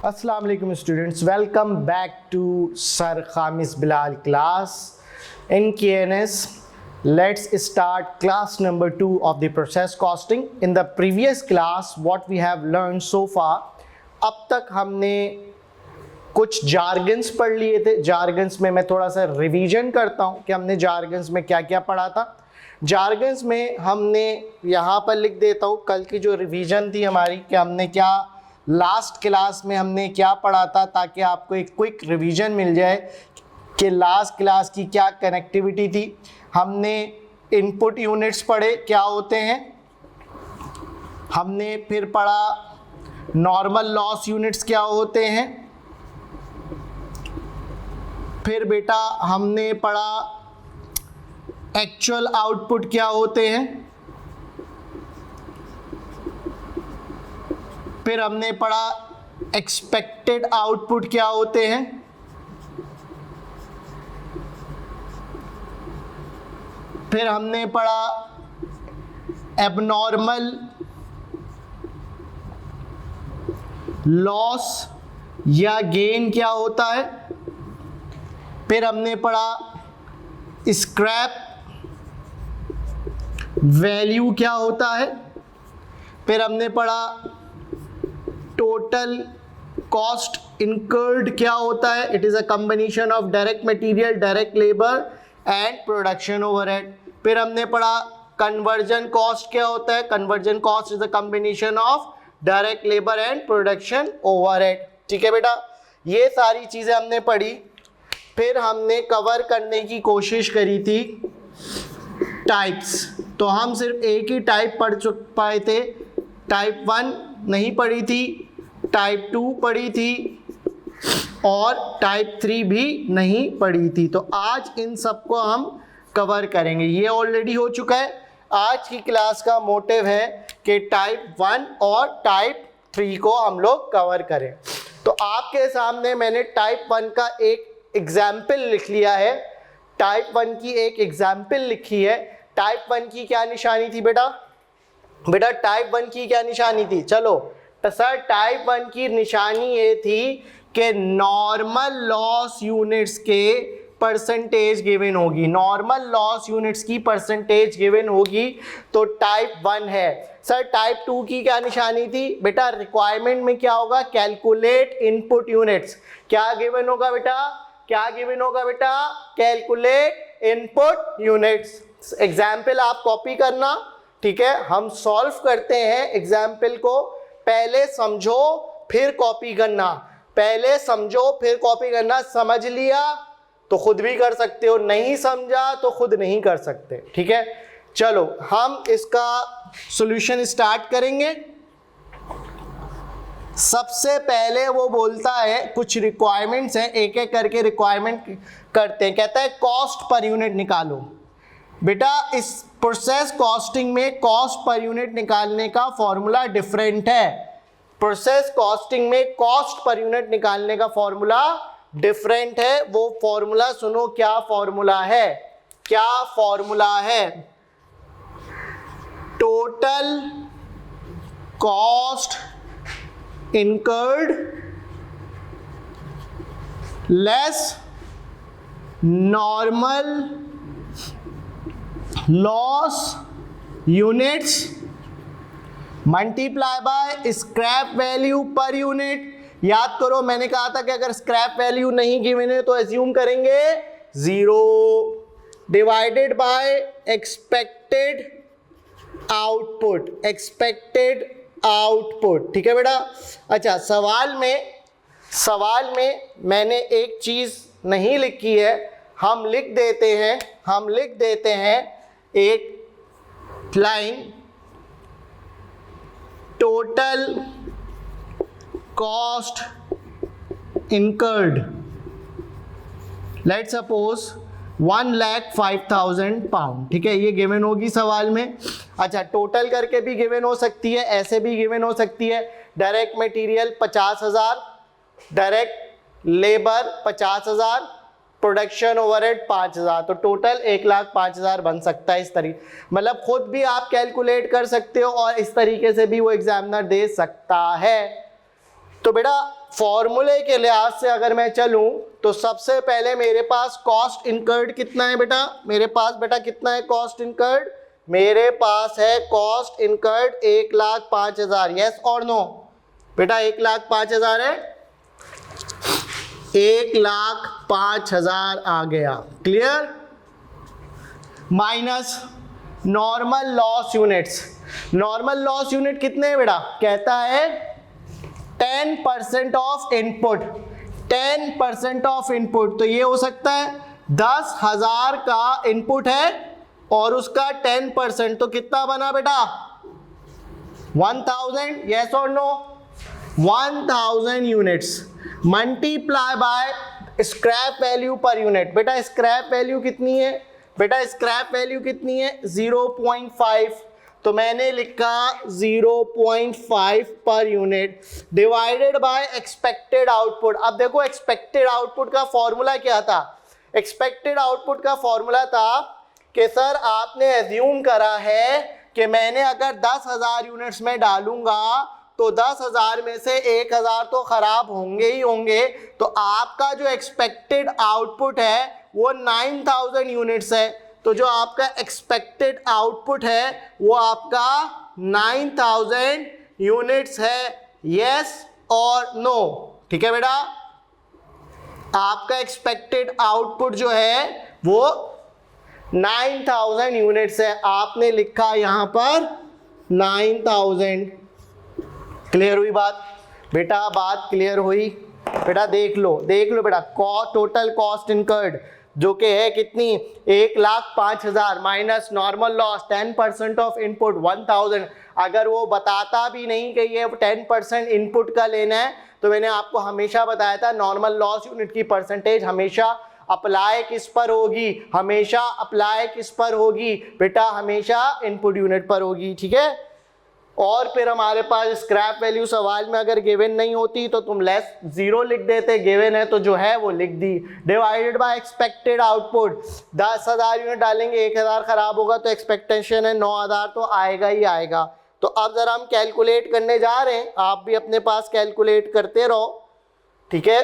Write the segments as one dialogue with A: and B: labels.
A: अस्सलाम वालेकुम students, welcome back to sir Khamis Bilal class in KNS. Let's start class number 2 of the process costing. In the previous class what we have learned so far, अब तक हमने कुछ jargons पढ़ लिए थे. जार्गन्स में मैं थोड़ा सा रिवीजन करता हूँ कि हमने जार्गन्स में क्या क्या पढ़ा था. जार्गन्स में हमने यहाँ पर लिख देता हूँ कल की जो रिवीजन थी हमारी, कि हमने क्या लास्ट क्लास में हमने क्या पढ़ा था, ताकि आपको एक क्विक रिवीजन मिल जाए कि लास्ट क्लास की क्या कनेक्टिविटी थी. हमने इनपुट यूनिट्स पढ़े क्या होते हैं, हमने फिर पढ़ा नॉर्मल लॉस यूनिट्स क्या होते हैं, फिर बेटा हमने पढ़ा एक्चुअल आउटपुट क्या होते हैं, फिर हमने पढ़ा एक्सपेक्टेड आउटपुट क्या होते हैं, फिर हमने पढ़ा एबनॉर्मल लॉस या गेन क्या होता है, फिर हमने पढ़ा स्क्रैप वैल्यू क्या होता है, फिर हमने पढ़ा टोटल कॉस्ट इनकर्ड क्या होता है. It is a combination of direct material, direct labour and production overhead. फिर हमने पढ़ा कन्वर्जन कॉस्ट क्या होता है. Conversion cost is a combination of direct labour and production overhead. ठीक है बेटा, ये सारी चीज़ें हमने पढ़ी. फिर हमने कवर करने की कोशिश करी थी टाइप्स. तो हम सिर्फ एक ही टाइप पढ़ पाए थे. टाइप 1 नहीं पढ़ी थी, टाइप 2 पढ़ी थी और टाइप 3 भी नहीं पढ़ी थी. तो आज इन सबको हम कवर करेंगे. ये ऑलरेडी हो चुका है. आज की क्लास का मोटिव है कि टाइप 1 और टाइप 3 को हम लोग कवर करें. तो आपके सामने मैंने टाइप 1 का एक एग्जाम्पल लिख लिया है. टाइप 1 की एक एग्जाम्पल लिखी है. टाइप 1 की क्या निशानी थी बेटा? बेटा टाइप 1 की क्या निशानी थी? चलो तो सर टाइप 1 की निशानी ये थी कि नॉर्मल लॉस यूनिट्स के परसेंटेज गिवन होगी. नॉर्मल लॉस यूनिट्स की परसेंटेज गिवन होगी तो टाइप 1 है. सर टाइप 2 की क्या निशानी थी? बेटा रिक्वायरमेंट में क्या होगा? Calculate input units. क्या गिवन होगा बेटा? क्या गिवन होगा बेटा? Calculate input units. एग्जाम्पल आप कॉपी करना. ठीक है, हम सॉल्व करते हैं एग्जाम्पल को. पहले समझो फिर कॉपी करना. पहले समझो फिर कॉपी करना. समझ लिया तो खुद भी कर सकते हो, नहीं समझा तो खुद नहीं कर सकते. ठीक है, चलो हम इसका सॉल्यूशन स्टार्ट करेंगे. सबसे पहले वो बोलता है कुछ रिक्वायरमेंट्स हैं, एक एक करके रिक्वायरमेंट करते हैं. कहता है कॉस्ट पर यूनिट निकालो. बेटा इस प्रोसेस कॉस्टिंग में कॉस्ट पर यूनिट निकालने का फॉर्मूला डिफरेंट है. प्रोसेस कॉस्टिंग में कॉस्ट पर यूनिट निकालने का फॉर्मूला डिफरेंट है. वो फॉर्मूला सुनो, क्या फॉर्मूला है? क्या फॉर्मूला है? Total cost incurred less normal loss units multiply by scrap value per unit. याद करो मैंने कहा था कि अगर स्क्रैप वैल्यू नहीं गिवन है तो एज्यूम करेंगे 0, divided by expected output. Expected output. ठीक है बेटा. अच्छा, सवाल में मैंने एक चीज नहीं लिखी है. हम लिख देते हैं एक line, total cost incurred let suppose 1,05,000 pound. ठीक है, ये गिवन होगी सवाल में. अच्छा, टोटल करके भी गिवन हो सकती है, ऐसे भी गिवन हो सकती है. Direct material 50,000, direct labour 50,000, production overhead 5000, तो टोटल 1,05,000 बन सकता है इस तरीके, मतलब खुद भी आप कैलकुलेट कर सकते हो और इस तरीके से भी वो एग्जामिनर दे सकता है। तो बेटा फॉर्मूले के लिहाज से अगर मैं चलूं तो सबसे पहले मेरे पास कॉस्ट इनकर्ड कितना है बेटा, मेरे पास बेटा कितना है कॉस्ट इनकर्ड, मेरे पास है कॉस्ट इनकर्ड 1,05,000, यस और नो बेटा 1,05,000 है, 1,05,000 आ गया, clear. Minus normal loss units, normal loss unit कितने हैं बेटा, कहता है 10% ऑफ इनपुट, 10% ऑफ इनपुट, तो ये हो सकता है 10,000 का इनपुट है और उसका 10%, तो कितना बना बेटा 1,000, यस और no, 1,000 units multiply by scrap value per unit. बेटा स्क्रैप वैल्यू कितनी है, बेटा स्क्रैप वैल्यू कितनी है 0.5, तो मैंने लिखा 0.5 per unit divided by expected output. अब देखो एक्सपेक्टेड आउटपुट का फॉर्मूला क्या था, एक्सपेक्टेड आउटपुट का फॉर्मूला था कि सर आपने एज्यूम करा है कि मैंने अगर 10,000 यूनिट्स में डालूंगा तो 10,000 में से 1,000 तो खराब होंगे ही होंगे, तो आपका जो एक्सपेक्टेड आउटपुट है वो 9,000 यूनिट्स है, तो जो आपका एक्सपेक्टेड आउटपुट है वो आपका 9,000 यूनिट्स है, यस और नो, ठीक है बेटा। आपका एक्सपेक्टेड आउटपुट जो है वो 9,000 यूनिट्स है, आपने लिखा यहां पर 9,000, क्लियर हुई बात बेटा, बात क्लियर हुई बेटा, देख लो बेटा, टोटल कॉस्ट इनकर्ड जो कि है कितनी 1,05,000 minus normal loss 10% of input 1,000। अगर वो बताता भी नहीं कि ये 10% इनपुट का लेना है तो मैंने आपको हमेशा बताया था नॉर्मल लॉस यूनिट की परसेंटेज हमेशा अप्लाई किस पर होगी, हमेशा अप्लाई किस पर होगी बेटा, हमेशा इनपुट यूनिट पर होगी, ठीक है। और फिर हमारे पास स्क्रैप वैल्यू सवाल में अगर गिवन नहीं होती तो तुम लेस 0 लिख देते, गिवन है तो जो है वो लिख दी, divided by expected output. 10,000 unit डालेंगे 1,000 खराब होगा तो एक्सपेक्टेशन है 9,000 तो आएगा ही आएगा। तो अब जरा हम कैलकुलेट करने जा रहे हैं, आप भी अपने पास कैलकुलेट करते रहो, ठीक है।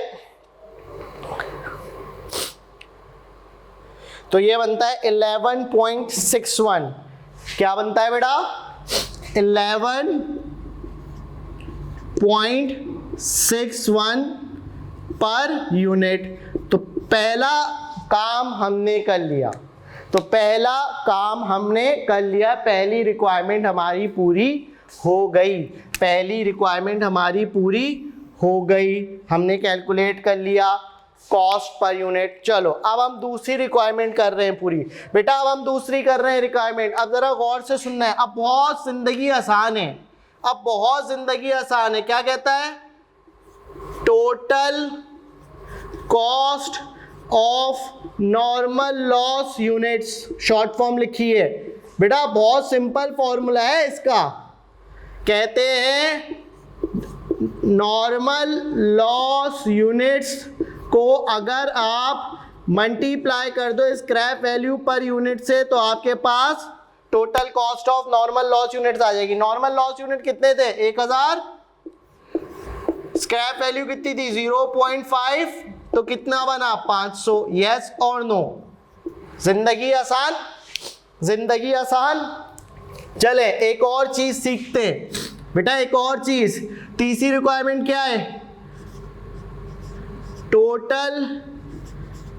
A: तो ये बनता है 11.61, क्या बनता है बेटा 11.61 पर यूनिट। तो पहला काम हमने कर लिया, पहली रिक्वायरमेंट हमारी पूरी हो गई, हमने कैलकुलेट कर लिया कॉस्ट पर यूनिट। चलो अब हम दूसरी रिक्वायरमेंट कर रहे हैं पूरी बेटा, अब हम दूसरी कर रहे हैं रिक्वायरमेंट। अब जरा गौर से सुनना है, अब बहुत जिंदगी आसान है, क्या कहता है total cost of normal loss units, short form लिखी है बेटा, बहुत सिंपल फॉर्मूला है इसका, कहते हैं नॉर्मल लॉस यूनिट्स को अगर आप मल्टीप्लाई कर दो स्क्रैप वैल्यू पर यूनिट से तो आपके पास total cost of normal loss units आ जाएगी। नॉर्मल लॉस यूनिट कितने थे 1,000, स्क्रैप वैल्यू कितनी थी 0.5, तो कितना बना 500, यस और नो। जिंदगी आसान। चले एक और चीज सीखते हैं बेटा, एक और चीज, तीसरी रिक्वायरमेंट क्या है total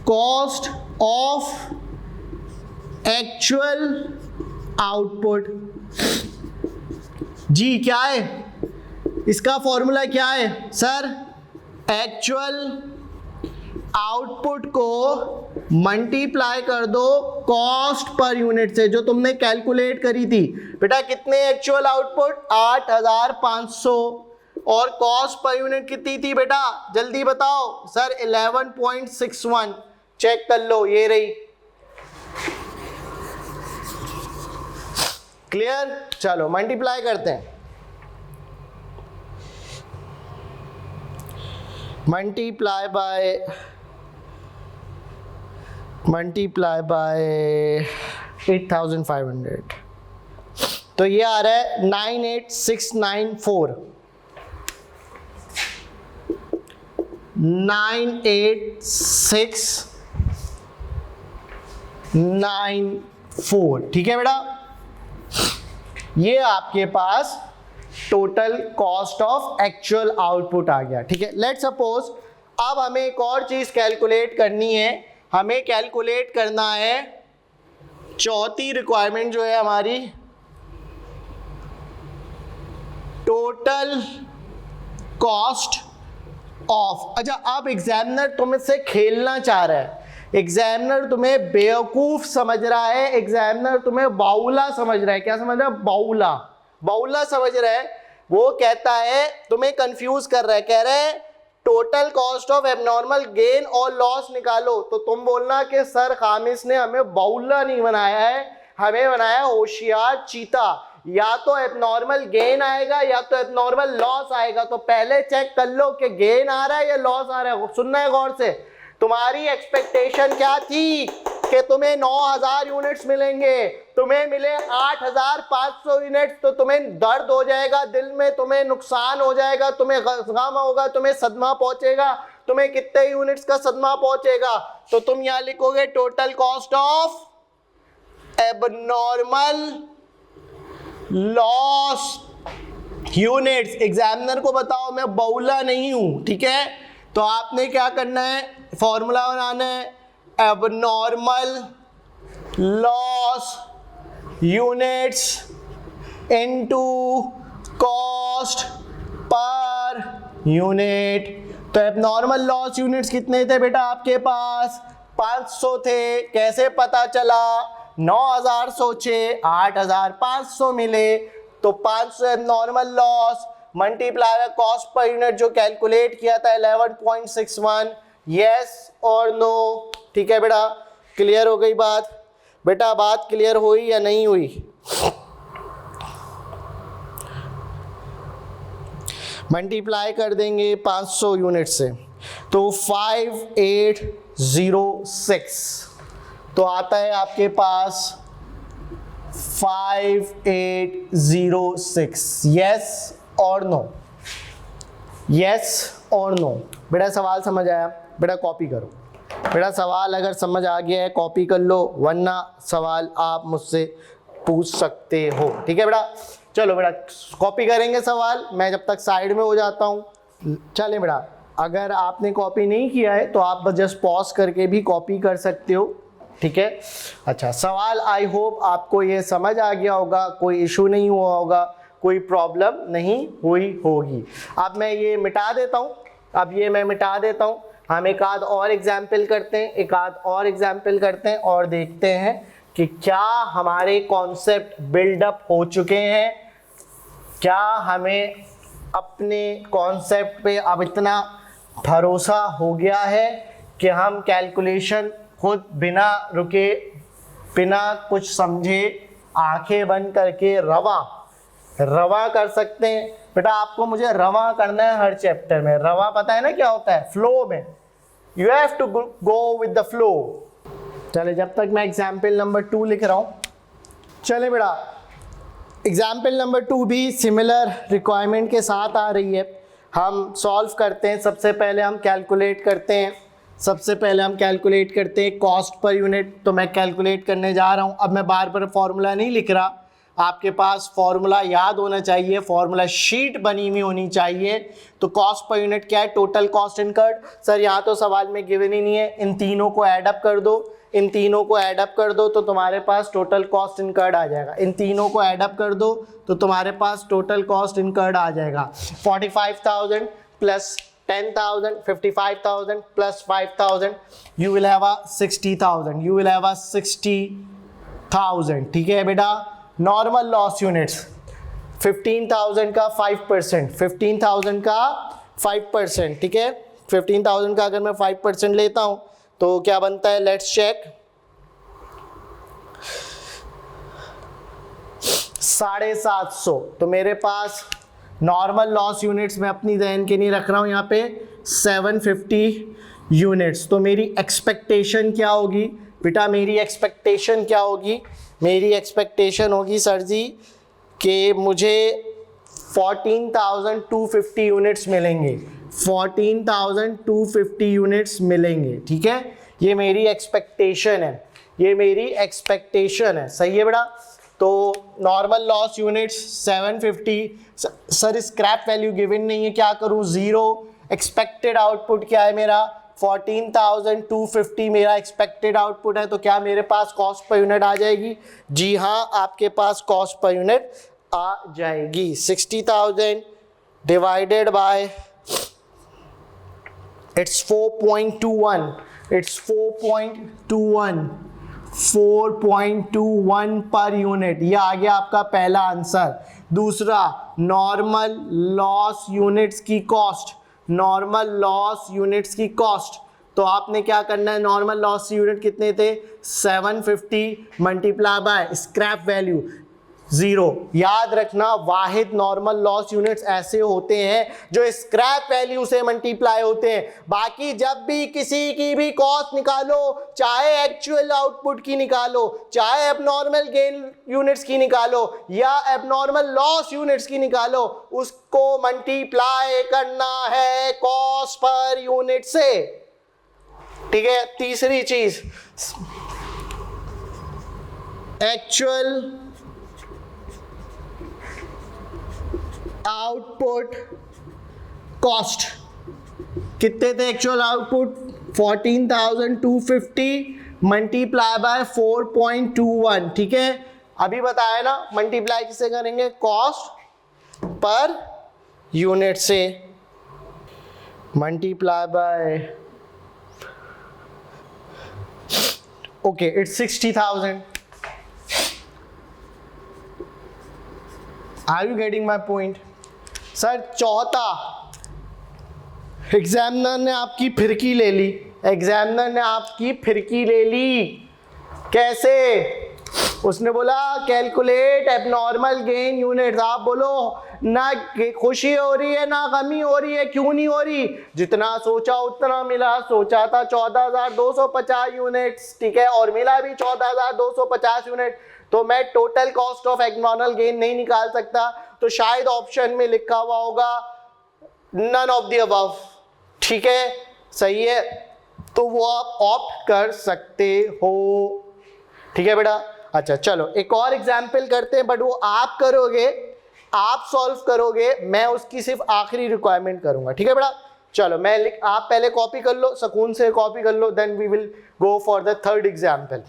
A: cost of actual output. जी क्या है इसका फॉर्मूला, क्या है सर, एक्चुअल आउटपुट को मल्टीप्लाई कर दो कॉस्ट पर यूनिट से जो तुमने कैलकुलेट करी थी बेटा। कितने एक्चुअल आउटपुट 8,500 और कॉस्ट पर यूनिट कितनी थी बेटा, जल्दी बताओ सर 11.61, चेक कर लो ये रही, क्लियर। चलो मल्टीप्लाई करते हैं, मल्टीप्लाई बाय मल्टीप्लाई बाय 8500, तो ये आ रहा है 98694, 98694, ठीक है बेटा। ये आपके पास total cost of actual output आ गया, ठीक है। लेट्स सपोज अब हमें एक और चीज कैलकुलेट करनी है, हमें कैलकुलेट करना है चौथी रिक्वायरमेंट जो है हमारी, टोटल कॉस्ट ऑफ। अच्छा, अब एग्जामिनर तुमसे खेलना चाह रहा है, एग्जामिनर तुम्हें बेवकूफ समझ रहा है, एग्जामिनर तुम्हें बाउला समझ रहा है। क्या समझ रहा है? बाउला, बाउला समझ रहा है। वो कहता है, तुम्हें कंफ्यूज कर रहा है, कह रहा है total cost of abnormal gain और लॉस निकालो, तो तुम बोलना कि सर खामिस ने हमें बाउला नहीं बनाया है, हमें बनाया होशियार चीता। या तो एबनॉर्मल गेन आएगा या तो एबनॉर्मल लॉस आएगा, तो पहले चेक कर लो कि गेन आ रहा है या लॉस आ रहा है। सुनना है गौर से, तुम्हारी एक्सपेक्टेशन क्या थी कि तुम्हें 9000 यूनिट्स मिलेंगे, तुम्हें मिले 8500 यूनिट्स, तो तुम्हें दर्द हो जाएगा दिल में, तुम्हें नुकसान हो जाएगा, तुम्हें गम होगा, तुम्हें सदमा पहुंचेगा। तुम्हें कितने यूनिट्स का सदमा पहुंचेगा? तो तुम यहां लिखोगे total cost of abnormal loss units. Examiner को बताओ मैं बाउला नहीं हूं, ठीक है। तो आपने क्या करना है, फॉर्मूला बनाना है, abnormal loss units into cost per unit. तो एबनॉर्मल लॉस यूनिट्स कितने थे बेटा आपके पास? 500 थे। कैसे पता चला? 9000 सोचे, 8500 मिले, तो 500 abnormal loss multiply cost per unit जो कैलकुलेट किया था 11.61। यस और नो? ठीक है बेटा, क्लियर हो गई बात? बेटा बात क्लियर हुई या नहीं हुई? मल्टीप्लाई कर देंगे 500 यूनिट से, तो 5806, तो आता है आपके पास 5806। यस और नो? यस और नो? बेटा सवाल समझ आया? बेटा कॉपी करो। बेटा सवाल अगर समझ आ गया है कॉपी कर लो, वरना सवाल आप मुझसे पूछ सकते हो, ठीक है बेटा। चलो बेटा कॉपी करेंगे सवाल, मैं जब तक साइड में हो जाता हूँ। चलें बेटा, अगर आपने कॉपी नहीं किया है तो आप जस्ट पॉज करके भी कॉपी कर सकते हो, ठीक है। अच्छा, सवाल आई होप आपको ये समझ आ गया होगा, कोई इशू नहीं हुआ होगा, कोई प्रॉब्लम नहीं हुई होगी। अब मैं ये मिटा देता हूँ, अब ये मैं मिटा देता हूँ। हम एक आध और एग्जाम्पल करते हैं, एक आध और एग्जाम्पल करते हैं और देखते हैं कि क्या हमारे कॉन्सेप्ट बिल्डअप हो चुके हैं, क्या हमें अपने कॉन्सेप्ट पे अब इतना भरोसा हो गया है कि हम कैलकुलेशन खुद बिना रुके, बिना कुछ समझे, आंखें बंद करके रवा कर सकते हैं। बेटा आपको मुझे रवा करना है हर चैप्टर में। रवा पता है ना क्या होता है? फ्लो में, you have to go with the flow. चले, जब तक मैं एग्जाम्पल नंबर 2 लिख रहा हूँ। चले बेटा, एग्जाम्पल नंबर 2 भी सिमिलर रिक्वायरमेंट के साथ आ रही है। हम सॉल्व करते हैं। सबसे पहले हम कैलकुलेट करते हैं कॉस्ट पर यूनिट। तो मैं कैलकुलेट करने जा रहा हूँ। अब मैं बार बार फॉर्मूला नहीं लिख रहा, आपके पास फॉर्मूला याद होना चाहिए, फॉर्मूला शीट बनी हुई होनी चाहिए। तो कॉस्ट पर यूनिट क्या है? Total cost incurred. सर यहाँ तो सवाल में गिवन ही नहीं है, इन तीनों को ऐड अप कर दो, इन तीनों को ऐड अप कर दो तो तुम्हारे पास टोटल कॉस्ट इनकर्ड आ जाएगा। इन तीनों को ऐड अप कर दो तो तुम्हारे पास टोटल कॉस्ट इनकर्ड आ जाएगा 45,000 plus 10,000, 55,000 plus 5,000, you will have a 60,000, you will have a 60,000, ठीक है बेटा। नॉर्मल लॉस यूनिट्स 15,000 का 5%, 15,000 का 5%, ठीक है। 15,000 का अगर मैं 5% लेता हूं तो क्या बनता है? Let's check. 750। तो मेरे पास नॉर्मल लॉस यूनिट्स में अपनी जहन के नहीं रख रहा हूं, यहाँ पे 750 यूनिट्स। तो मेरी एक्सपेक्टेशन क्या होगी? बेटा मेरी एक्सपेक्टेशन क्या होगी, मेरी एक्सपेक्टेशन होगी सर जी कि मुझे 14,250 यूनिट्स मिलेंगे, 14,250 यूनिट्स मिलेंगे, ठीक है, ये मेरी एक्सपेक्टेशन है, ये मेरी एक्सपेक्टेशन है, सही है बेटा। तो normal loss units 750, sir scrap value given नहीं है, क्या करूं, 0, एक्सपेक्टेड आउटपुट क्या है मेरा 14,250 मेरा एक्सपेक्टेड आउटपुट है, तो क्या मेरे पास कॉस्ट पर यूनिट आ जाएगी, जी हाँ आपके पास कॉस्ट पर यूनिट आ जाएगी। 60,000 divided by it's 4.21, it's 4.21 per unit, ये आ गया आपका पहला आंसर। दूसरा नॉर्मल लॉस यूनिट्स की कॉस्ट, नॉर्मल लॉस यूनिट्स की कॉस्ट, तो आपने क्या करना है, नॉर्मल लॉस यूनिट कितने थे 750 मल्टीप्लाई बाय स्क्रैप वैल्यू 0। याद रखना वाहिद नॉर्मल लॉस यूनिट्स ऐसे होते हैं जो स्क्रैप वैल्यू से मल्टीप्लाई होते हैं। बाकी जब भी किसी की भी कॉस्ट निकालो, चाहे एक्चुअल आउटपुट की निकालो, चाहे एबनॉर्मल गेन यूनिट्स की निकालो या एबनॉर्मल लॉस यूनिट्स की निकालो, उसको मल्टीप्लाई करना है कॉस्ट पर यूनिट से, ठीक है। तीसरी चीज एक्चुअल आउटपुट कॉस्ट, कितने थे एक्चुअल आउटपुट 14,250 मल्टीप्लाई बाय 4.21, ठीक है। अभी बताया ना मल्टीप्लाई किससे करेंगे, कॉस्ट पर यूनिट से, multiply by okay it's 60,000। Are you getting my point sir. चौथा, एग्जामिनर ने आपकी फिरकी ले ली, एग्जामिनर ने आपकी फिरकी ले ली, कैसे, उसने बोला कैलकुलेट एबनॉर्मल गेन यूनिट्स, आप बोलो ना खुशी हो रही है ना गमी हो रही है, क्यों नहीं हो रही, जितना सोचा उतना मिला, सोचा था 14,250 यूनिट्स, ठीक है, और मिला भी 14,250 यूनिट, तो मैं total cost of abnormal gain नहीं निकाल सकता, तो शायद ऑप्शन में लिखा हुआ होगा नन ऑफ द अबव, ठीक है, सही है, तो वो आप ऑप्ट कर सकते हो, ठीक है बेटा। अच्छा चलो एक और एग्जाम्पल करते हैं, बट वो आप करोगे, आप सॉल्व करोगे, मैं उसकी सिर्फ आखिरी रिक्वायरमेंट करूंगा, ठीक है बेटा। चलो मैं आप पहले कॉपी कर लो, सुकून से कॉपी कर लो, then we will go for the third example.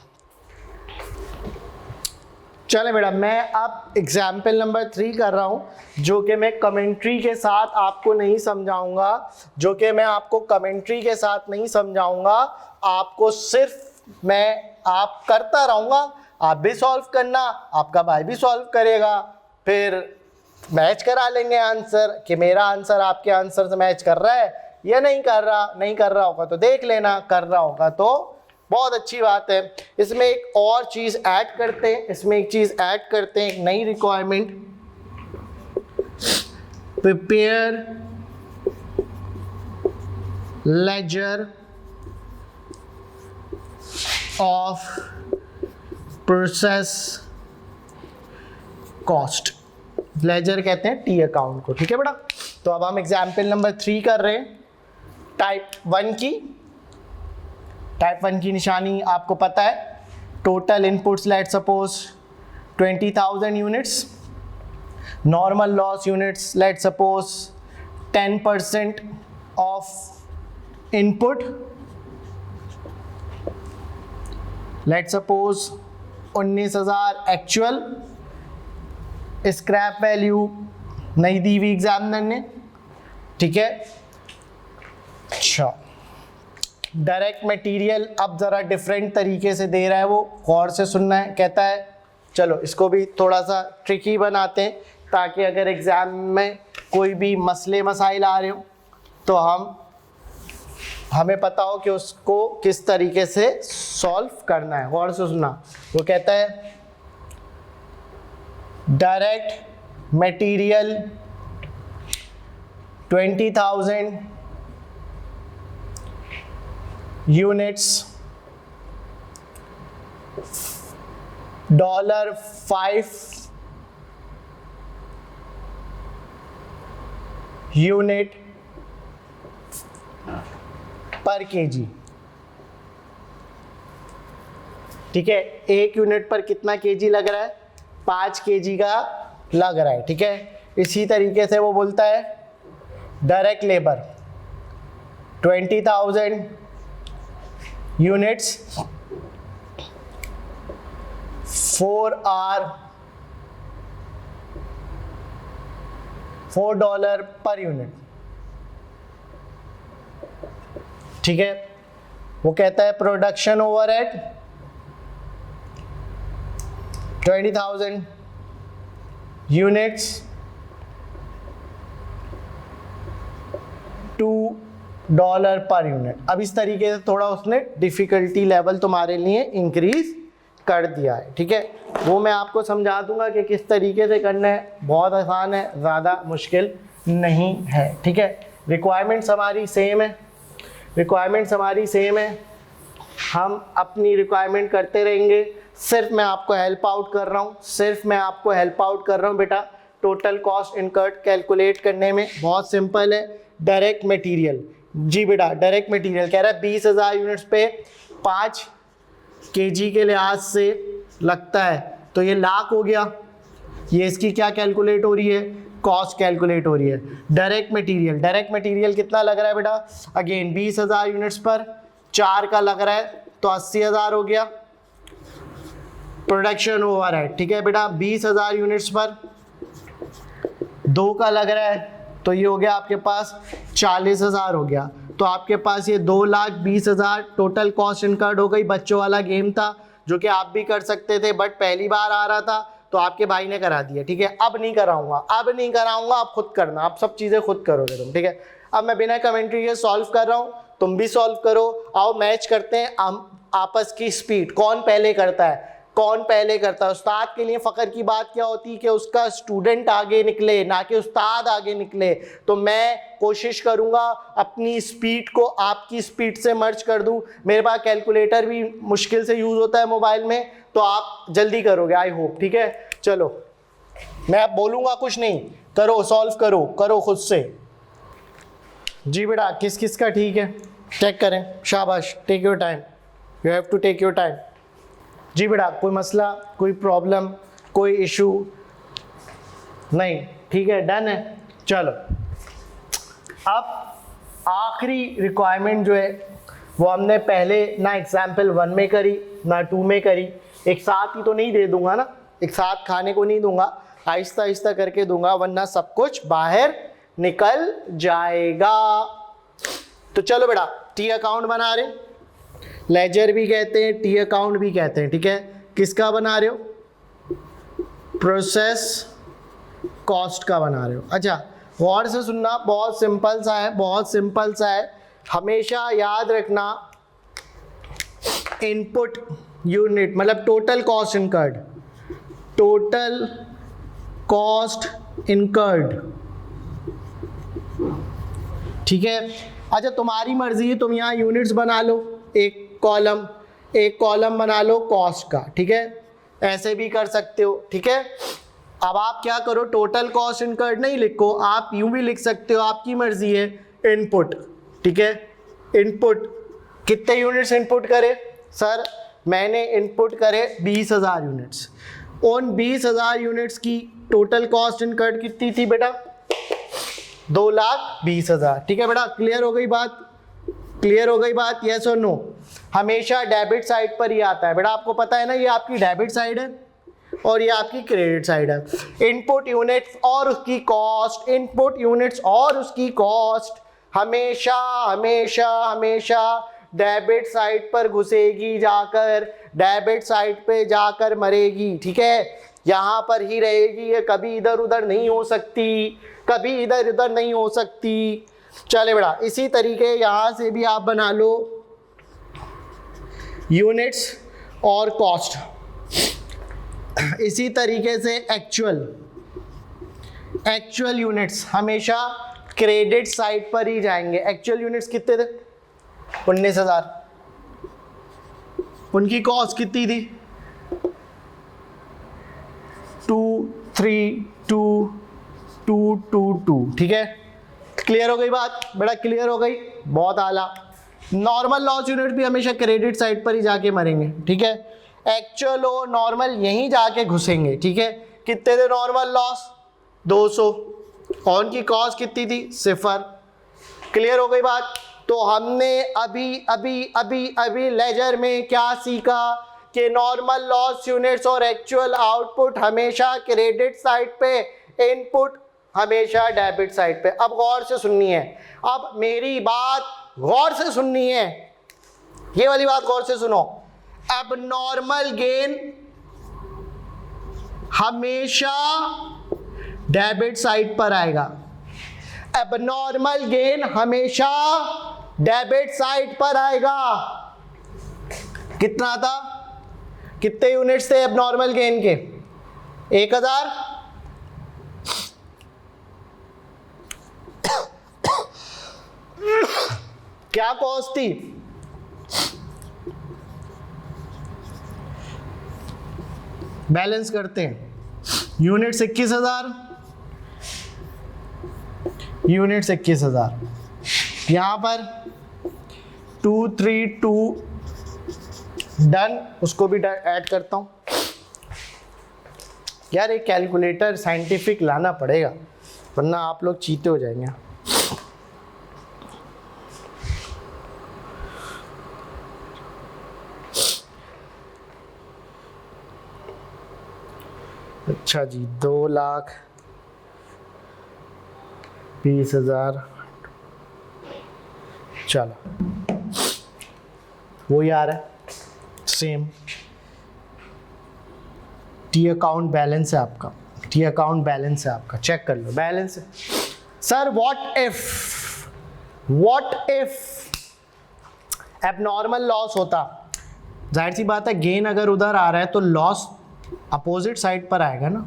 A: चले बेटा मैं अब एग्जाम्पल नंबर 3 कर रहा हूँ, जो कि मैं कमेंट्री के साथ आपको नहीं समझाऊंगा, जो कि मैं आपको कमेंट्री के साथ नहीं समझाऊंगा, आपको सिर्फ मैं आप करता रहूँगा, आप भी सॉल्व करना, आपका भाई भी सॉल्व करेगा, फिर मैच करा लेंगे आंसर कि मेरा आंसर आपके आंसर से मैच कर रहा है या नहीं कर रहा, नहीं कर रहा होगा तो देख लेना, कर रहा होगा तो बहुत अच्छी बात है। इसमें एक और चीज़ ऐड करते हैं, इसमें एक चीज़ ऐड करते हैं, एक नई requirement, prepare ledger of process cost, ledger कहते हैं टी अकाउंट को, ठीक है बेटा। तो अब हम एग्जाम्पल नंबर 3 कर रहे हैं, टाइप 1 की। टाइप 1 की निशानी आपको पता है, total inputs let suppose 20,000 units, normal loss units let suppose 10% of input, let suppose 19,000 actual, scrap value नहीं दी हुई एग्जामिनर ने, ठीक है। अच्छा डायरेक्ट मटेरियल अब ज़रा डिफरेंट तरीके से दे रहा है, वो गौर से सुनना है, कहता है चलो इसको भी थोड़ा सा ट्रिकी बनाते हैं, ताकि अगर एग्ज़ाम में कोई भी मसले मसाइल आ रहे हो तो हमें पता हो कि उसको किस तरीके से सॉल्व करना है। गौर से सुनना, वो कहता है डायरेक्ट मटेरियल 20,000 units $5 यूनिट पर केजी। ठीक है, 1 यूनिट पर कितना केजी लग रहा है? 5 केजी का लग रहा है। ठीक है, इसी तरीके से वो बोलता है direct labour 20,000 units 4 our $4 per unit. ठीक है, वो कहता है production overhead 20,000 units $2 per unit. अब इस तरीके से थोड़ा उसने डिफिकल्टी लेवल तुम्हारे लिए इंक्रीज कर दिया है। ठीक है, वो मैं आपको समझा दूंगा कि किस तरीके से करना है। बहुत आसान है, ज़्यादा मुश्किल नहीं है। ठीक है, रिक्वायरमेंट्स हमारी सेम है, रिक्वायरमेंट्स हमारी सेम है, हम अपनी रिक्वायरमेंट करते रहेंगे। सिर्फ मैं आपको हेल्प आउट कर रहा हूँ, सिर्फ मैं आपको हेल्प आउट कर रहा हूँ बेटा। टोटल कॉस्ट इनकर्ड कैलकुलेट करने में बहुत सिंपल है। डायरेक्ट मटेरियल, जी बेटा डायरेक्ट मटेरियल कह रहा है 20,000 यूनिट्स पे 5 केजी के लिहाज से लगता है, तो ये लाख हो गया। ये इसकी क्या कैलकुलेट हो रही है? कॉस्ट कैलकुलेट हो रही है। डायरेक्ट मटेरियल, डायरेक्ट मटेरियल कितना लग रहा है बेटा? अगेन 20,000 यूनिट्स पर 4 का लग रहा है तो 80,000 हो गया। प्रोडक्शन ओवरहेड, ठीक है बेटा, 20,000 यूनिट्स पर 2 का लग रहा है तो ये हो गया आपके पास 40,000 हो गया। तो आपके पास ये 2,20,000 टोटल कॉस्ट इनकर्ड हो गई। बच्चों वाला गेम था जो कि आप भी कर सकते थे, बट पहली बार आ रहा था तो आपके भाई ने करा दिया। ठीक है, अब नहीं कराऊंगा, अब नहीं कराऊंगा, आप खुद करना, आप सब चीज़ें खुद करोगे तुम। ठीक है, अब मैं बिना कमेंट्री के सॉल्व कर रहा हूँ, तुम भी सॉल्व करो। आओ मैच करते हैं हम आपस की स्पीड, कौन पहले करता है, कौन पहले करता है। उस्ताद के लिए फ़ख्र की बात क्या होती है कि उसका स्टूडेंट आगे निकले, ना कि उस्ताद आगे निकले। तो मैं कोशिश करूँगा अपनी स्पीड को आपकी स्पीड से मर्ज कर दूँ। मेरे पास कैलकुलेटर भी मुश्किल से यूज़ होता है मोबाइल में, तो आप जल्दी करोगे आई होप। ठीक है, चलो मैं अब बोलूँगा कुछ नहीं, करो सॉल्व करो, करो खुद से। जी बेटा किस किस का ठीक है चेक करें, शाबाश, take your time, you have to take your time. जी बेटा कोई मसला, कोई प्रॉब्लम, कोई इशू नहीं? ठीक है, डन है। चलो अब आखिरी रिक्वायरमेंट जो है वो हमने पहले ना एग्जाम्पल 1 में करी ना 2 में करी। एक साथ ही तो नहीं दे दूंगा ना, एक साथ खाने को नहीं दूंगा, आहिस्ता आहिस्ता करके दूंगा, वरना सब कुछ बाहर निकल जाएगा। तो चलो बेटा टी अकाउंट बना रहे, लेजर भी कहते हैं, टी अकाउंट भी कहते हैं। ठीक है, किसका बना रहे हो? प्रोसेस कॉस्ट का बना रहे हो। अच्छा गौर से सुनना, बहुत सिंपल सा है, बहुत सिंपल सा है। हमेशा याद रखना इनपुट यूनिट मतलब total cost incurred, total cost incurred. ठीक है, अच्छा तुम्हारी मर्जी है, तुम यहाँ यूनिट्स बना लो, एक कॉलम बना लो कॉस्ट का। ठीक है, ऐसे भी कर सकते हो। ठीक है, अब आप क्या करो, टोटल कॉस्ट इनकर्ड नहीं लिखो, आप यूं भी लिख सकते हो, आपकी मर्जी है। इनपुट, ठीक है, इनपुट कितने यूनिट्स इनपुट करे? सर मैंने इनपुट करे 20,000 यूनिट्स। उन 20,000 यूनिट्स की टोटल कॉस्ट इनकर्ड कितनी थी बेटा? 2,20,000। ठीक है बेटा, क्लियर हो गई बात? क्लियर हो गई बात? यस और नो? हमेशा डेबिट साइड पर ही आता है बेटा, आपको पता है ना, ये आपकी डेबिट साइड है और ये आपकी क्रेडिट साइड है। इनपुट यूनिट्स और उसकी कॉस्ट, इनपुट यूनिट्स और उसकी कॉस्ट हमेशा हमेशा हमेशा डेबिट साइड पर घुसेगी जाकर, डेबिट साइड पे जाकर मरेगी। ठीक है, यहाँ पर ही रहेगी, ये कभी इधर उधर नहीं हो सकती, कभी इधर उधर नहीं हो सकती। चले बेटा इसी तरीके यहाँ से भी आप बना लो यूनिट्स और कॉस्ट। इसी तरीके से एक्चुअल यूनिट्स हमेशा क्रेडिट साइड पर ही जाएंगे। एक्चुअल यूनिट्स कितने थे? 19,000। उनकी कॉस्ट कितनी थी? 3 2 2 2 2, ठीक है। क्लियर हो गई बात बेटा, क्लियर हो गई, बहुत आला। नॉर्मल लॉस यूनिट भी हमेशा क्रेडिट साइड पर ही जाके मरेंगे, ठीक है। एक्चुअल हो नॉर्मल यहीं जाके घुसेंगे, ठीक है। कितने थे नॉर्मल लॉस? 200। ऑन की कॉस्ट कितनी थी? 0। क्लियर हो गई बात। तो हमने अभी लेजर में क्या सीखा कि नॉर्मल लॉस यूनिट्स और एक्चुअल आउटपुट हमेशा क्रेडिट साइड पे, इनपुट हमेशा डेबिट साइड पे। अब गौर से सुननी है, अब मेरी बात गौर से सुननी है, ये वाली बात गौर से सुनो। एबनॉर्मल गेन हमेशा डेबिट साइड पर आएगा। एबनॉर्मल गेन हमेशा डेबिट साइड पर आएगा। कितना था? कितने यूनिट्स थे एबनॉर्मल गेन के? 1000। क्या कॉस्ट थी? बैलेंस करते हैं। Units 21,000, units 21,000। यहां पर 2 3 2 डन, उसको भी ऐड करता हूं। यार एक कैलकुलेटर साइंटिफिक लाना पड़ेगा वरना आप लोग चीते हो जाएंगे। अच्छा जी, 2,20,000। चलो वो ही आ रहा है सेम। टी अकाउंट बैलेंस है आपका, टी अकाउंट बैलेंस है आपका, चेक कर लो बैलेंस है। Sir what if abnormal loss होता? जाहिर सी बात है गेन अगर उधर आ रहा है तो लॉस अपोजिट साइड पर आएगा ना।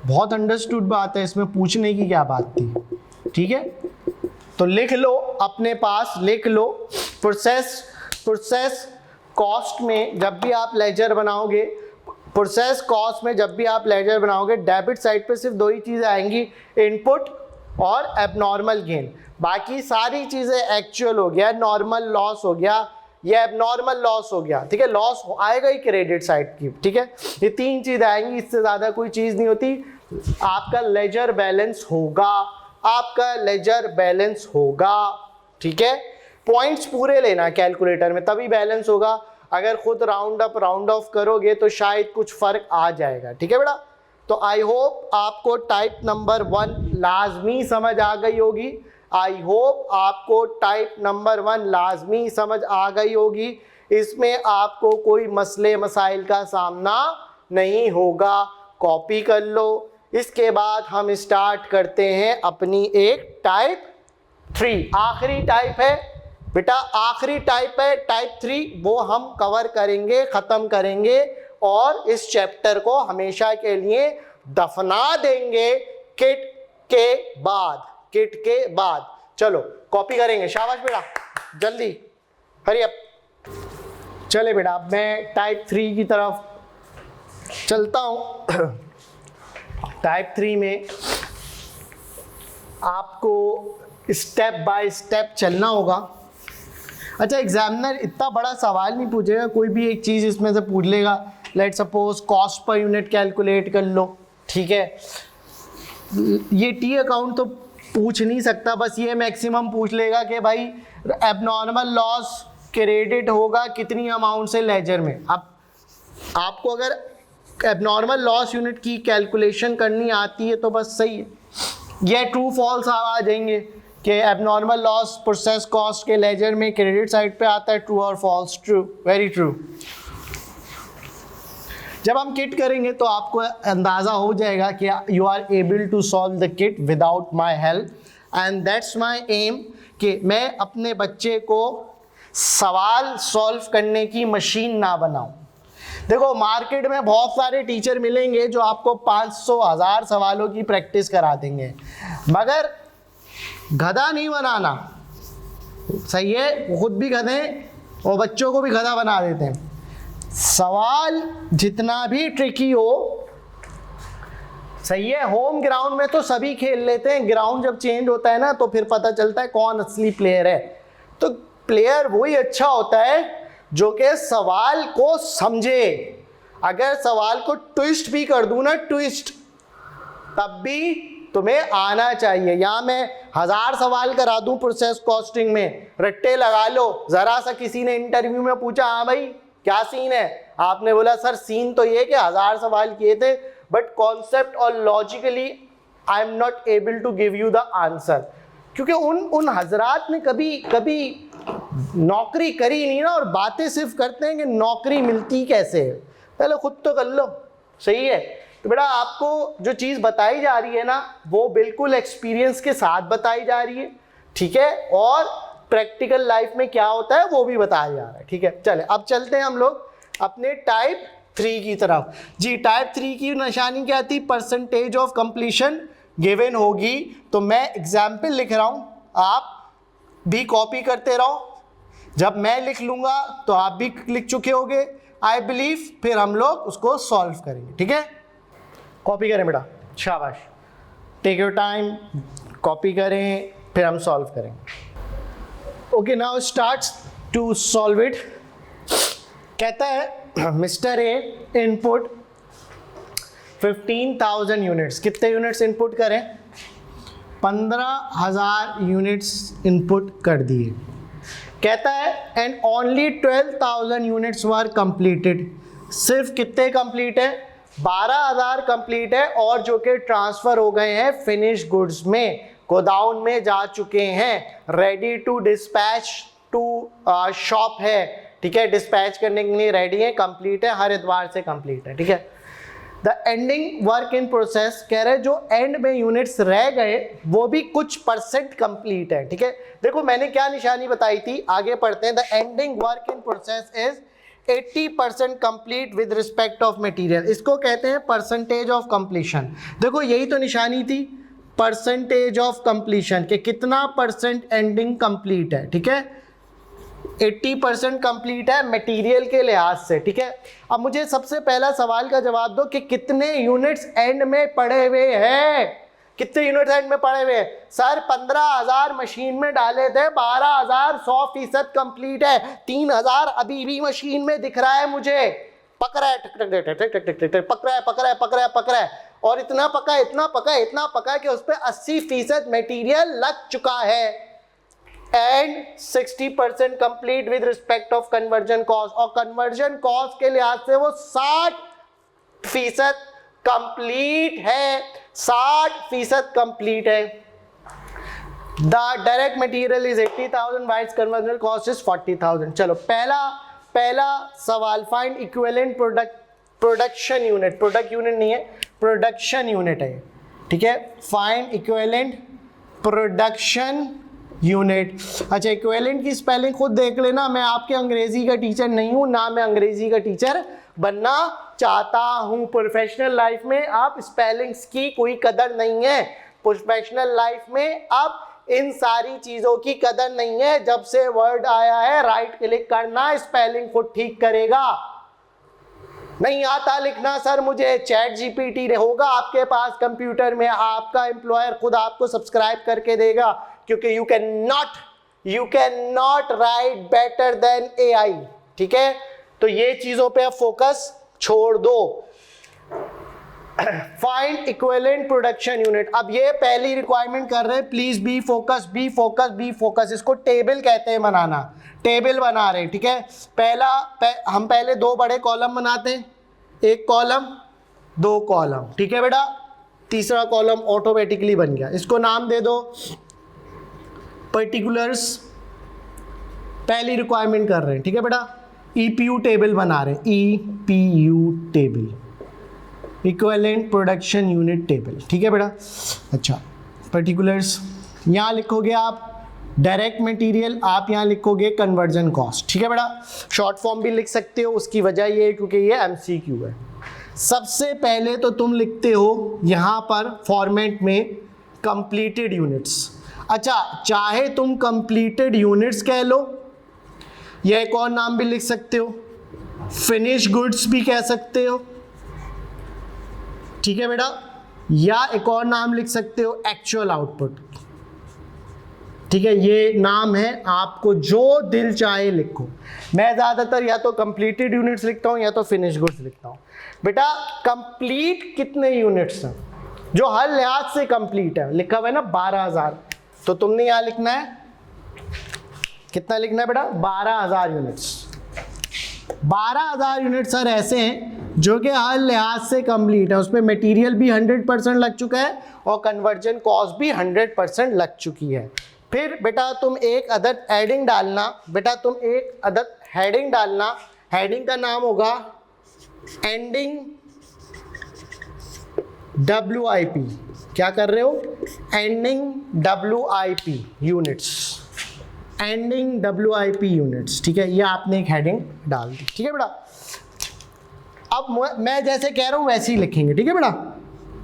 A: बहुत अंडरस्टूड बात है, इसमें पूछने की क्या बात थी, ठीक है। तो लिख लो अपने पास, लिख लो प्रोसेस कॉस्ट में जब भी आप लेजर बनाओगे, प्रोसेस कॉस्ट में जब भी आप लेजर बनाओगे, डेबिट साइड पे सिर्फ 2 ही चीज़ें आएंगी, इनपुट और एबनॉर्मल गेन। बाकी सारी चीज़ें एक्चुअल हो गया, नॉर्मल लॉस हो गया, ये एबनॉर्मल लॉस हो गया, ठीक है। लॉस आएगा ही क्रेडिट साइड की, ठीक है। ये 3 चीज़ आएंगी, इससे ज़्यादा कोई चीज़ नहीं होती। आपका लेजर बैलेंस होगा, आपका लेजर बैलेंस होगा, ठीक है। पॉइंट्स पूरे लेना कैलकुलेटर में तभी बैलेंस होगा। अगर खुद राउंड अप राउंड ऑफ करोगे तो शायद कुछ फर्क आ जाएगा, ठीक है बेटा। तो आई होप आपको टाइप नंबर 1 लाजमी समझ आ गई होगी। आई होप आपको टाइप नंबर 1 लाजमी समझ आ गई होगी। इसमें आपको कोई मसले मसाइल का सामना नहीं होगा। कॉपी कर लो। इसके बाद हम स्टार्ट करते हैं अपनी एक टाइप 3, आखिरी टाइप है बेटा, आखिरी टाइप है टाइप 3। वो हम कवर करेंगे, ख़त्म करेंगे और इस चैप्टर को हमेशा के लिए दफना देंगे किट के बाद, किट के बाद। चलो कॉपी करेंगे, शाबाश बेटा, जल्दी हरी अप। चले बेटा अब मैं टाइप 3 की तरफ चलता हूँ। टाइप 3 में आपको स्टेप बाय स्टेप चलना होगा। अच्छा, एग्जामिनर इतना बड़ा सवाल नहीं पूछेगा, कोई भी एक चीज़ इसमें से पूछ लेगा। Let suppose cost per unit calculate कर लो, ठीक है। ये टी अकाउंट तो पूछ नहीं सकता, बस ये मैक्सिमम पूछ लेगा कि भाई एबनॉर्मल लॉस क्रेडिट होगा कितनी अमाउंट से लेजर में। अब आपको अगर एबनॉर्मल लॉस यूनिट की कैलकुलेशन करनी आती है तो बस सही है। ये ट्रू फॉल्स आ जाएंगे कि एबनॉर्मल लॉस प्रोसेस कॉस्ट के लेजर में क्रेडिट साइड पे आता है, ट्रू और फॉल्स? True, very true. जब हम किट करेंगे तो आपको अंदाज़ा हो जाएगा कि you are able to solve the kit without my help, and that's my aim कि मैं अपने बच्चे को सवाल सॉल्व करने की मशीन ना बनाऊं। देखो मार्केट में बहुत सारे टीचर मिलेंगे जो आपको 500-1000 सवालों की प्रैक्टिस करा देंगे, मगर गधा नहीं बनाना, सही है। वो खुद भी गधे और बच्चों को भी गधा बना देते हैं। सवाल जितना भी ट्रिकी हो सही है, होम ग्राउंड में तो सभी खेल लेते हैं, ग्राउंड जब चेंज होता है ना तो फिर पता चलता है कौन असली प्लेयर है। तो प्लेयर वही अच्छा होता है जो कि सवाल को समझे। अगर सवाल को ट्विस्ट भी कर दूं ना, ट्विस्ट, तब भी तुम्हें आना चाहिए। या मैं 1000 सवाल करा दूं प्रोसेस कॉस्टिंग में, रट्टे लगा लो, जरा सा किसी ने इंटरव्यू में पूछा हाँ भाई क्या सीन है, आपने बोला सर सीन तो ये कि 1000 सवाल किए थे, बट कॉन्सेप्ट और logically I am not able to give you the answer, क्योंकि उन हजरात ने कभी नौकरी करी नहीं ना, और बातें सिर्फ करते हैं कि नौकरी मिलती कैसे है, पहले खुद तो कर लो। सही है, तो बेटा आपको जो चीज़ बताई जा रही है ना वो बिल्कुल एक्सपीरियंस के साथ बताई जा रही है, ठीक है, और प्रैक्टिकल लाइफ में क्या होता है वो भी बताया जा रहा है, ठीक है। चले अब चलते हैं हम लोग अपने टाइप 3 की तरफ। जी, टाइप 3 की निशानी क्या थी, परसेंटेज ऑफ कंप्लीशन गिवन होगी। तो मैं एग्जाम्पल लिख रहा हूँ, आप भी कॉपी करते रहो, जब मैं लिख लूँगा तो आप भी लिख चुके होगे आई बिलीव, फिर हम लोग उसको सॉल्व करेंगे, ठीक है। कॉपी करें बेटा, शाबाश, टेक योर टाइम, कॉपी करें, फिर हम सॉल्व करेंगे। Okay, now starts to solve it. कहता है मिस्टर ए इनपुट 15,000 यूनिट्स, कितने यूनिट्स इनपुट करें, 15,000 यूनिट्स इनपुट कर दिए। कहता है and only 12,000 units were completed, सिर्फ कितने कंप्लीट है, 12,000 कंप्लीट है, और जो कि ट्रांसफर हो गए हैं फिनिश गुड्स में, गोदाउन में जा चुके हैं, ready to dispatch to shop है, ठीक है, डिस्पैच करने के लिए रेडी है, कंप्लीट है, हर एतवार से कंप्लीट है, ठीक है। The ending work in process, कह रहे जो एंड में यूनिट्स रह गए वो भी कुछ परसेंट कंप्लीट है, ठीक है। देखो मैंने क्या निशानी बताई थी, आगे पढ़ते हैं। The ending work in process is 80% complete with respect of material, इसको कहते हैं परसेंटेज ऑफ कंप्लीशन। देखो यही तो निशानी थी, परसेंटेज ऑफ कंप्लीशन के कितना परसेंट एंडिंग कंप्लीट है, ठीक है, 80% कंप्लीट है मटेरियल के लिहाज से, ठीक है। अब मुझे सबसे पहला सवाल का जवाब दो कि कितने यूनिट्स एंड में पड़े हुए हैं, कितने यूनिट्स एंड में पड़े हुए हैं। सर 15,000 मशीन में डाले थे, 12,000 100% कंप्लीट है, 3,000 अभी भी मशीन में दिख रहा है मुझे, पक रहा है, टक टक टक टक टक टक टक, पक रहा है पक रहा है पक रहा है पक रहा है, और इतना पका इतना पका इतना पका कि उस पर 80% मटेरियल लग चुका है, and 60% complete with respect of conversion cost, और कन्वर्जन कॉस्ट के लिहाज से वो 60% कंप्लीट है, 60% कंप्लीट है। The direct material is 80,000 wise conversion cost is 40,000। चलो पहला सवाल, find equivalent production unit, product unit नहीं है, प्रोडक्शन यूनिट है, ठीक है। Find equivalent production unit. अच्छा, इक्विवेलेंट की स्पेलिंग खुद देख लेना, मैं आपके अंग्रेजी का टीचर नहीं हूं, ना मैं अंग्रेजी का टीचर बनना चाहता हूं। प्रोफेशनल लाइफ में आप स्पेलिंग्स की कोई कदर नहीं है, प्रोफेशनल लाइफ में अब इन सारी चीजों की कदर नहीं है। जब से वर्ड आया है राइट क्लिक करना, स्पेलिंग खुद ठीक करेगा। नहीं आता लिखना सर मुझे, चैट जीपीटी होगा आपके पास कंप्यूटर में, आपका एम्प्लॉयर खुद आपको सब्सक्राइब करके देगा, क्योंकि you can not right better than AI, ठीक है। तो ये चीजों पे आप फोकस छोड़ दो। फाइंड इक्विवेलेंट प्रोडक्शन यूनिट, अब ये पहली रिक्वायरमेंट कर रहे हैं, please be focus B focus B focus, इसको टेबल कहते हैं बनाना, टेबल बना रहे हैं, ठीक है। हम पहले 2 बड़े कॉलम बनाते हैं, एक कॉलम 2 कॉलम, ठीक है बेटा, तीसरा कॉलम ऑटोमेटिकली बन गया, इसको नाम दे दो पर्टिकुलर्स। पहली रिक्वायरमेंट कर रहे हैं, ठीक है बेटा, ईपीयू टेबल बना रहे हैं, EPU table, equivalent production unit table, ठीक है बेटा। अच्छा, पर्टिकुलर्स यहाँ लिखोगे आप डायरेक्ट मटेरियल, आप यहाँ लिखोगे कन्वर्जन कॉस्ट, ठीक है बेटा। शॉर्ट फॉर्म भी लिख सकते हो, उसकी वजह ये है क्योंकि ये एमसीक्यू है। सबसे पहले तो तुम लिखते हो यहाँ पर फॉर्मेट में कंप्लीटेड यूनिट्स। अच्छा, चाहे तुम कंप्लीटेड यूनिट्स कह लो, या एक और नाम भी लिख सकते हो, फिनिश गुड्स भी कह सकते हो, ठीक है बेटा, या एक और नाम लिख सकते हो एक्चुअल आउटपुट। ठीक है, ये नाम है, आपको जो दिल चाहे लिखो। मैं ज़्यादातर या तो कंप्लीटेड यूनिट्स लिखता हूँ या तो फिनिश गुड्स लिखता हूँ। बेटा कंप्लीट कितने यूनिट्स हैं जो हर लिहाज से कंप्लीट है, लिखा हुआ है ना 12,000, तो तुमने यहाँ लिखना है कितना लिखना है बेटा, 12,000 यूनिट्स। 12,000 यूनिट सर ऐसे हैं जो कि हर लिहाज से कंप्लीट है, उसमें मटेरियल भी 100% लग चुका है और कन्वर्जन कॉस्ट भी 100% लग चुकी है। फिर बेटा तुम एक अदद हेडिंग डालना, बेटा तुम एक अदद हेडिंग डालना, हेडिंग का नाम होगा एंडिंग WIP। क्या कर रहे हो, ending WIP units, ending WIP units. ठीक है, ये आपने एक हेडिंग डाल दी। ठीक है बेटा, अब मैं जैसे कह रहा हूं वैसे ही लिखेंगे। ठीक है बेटा,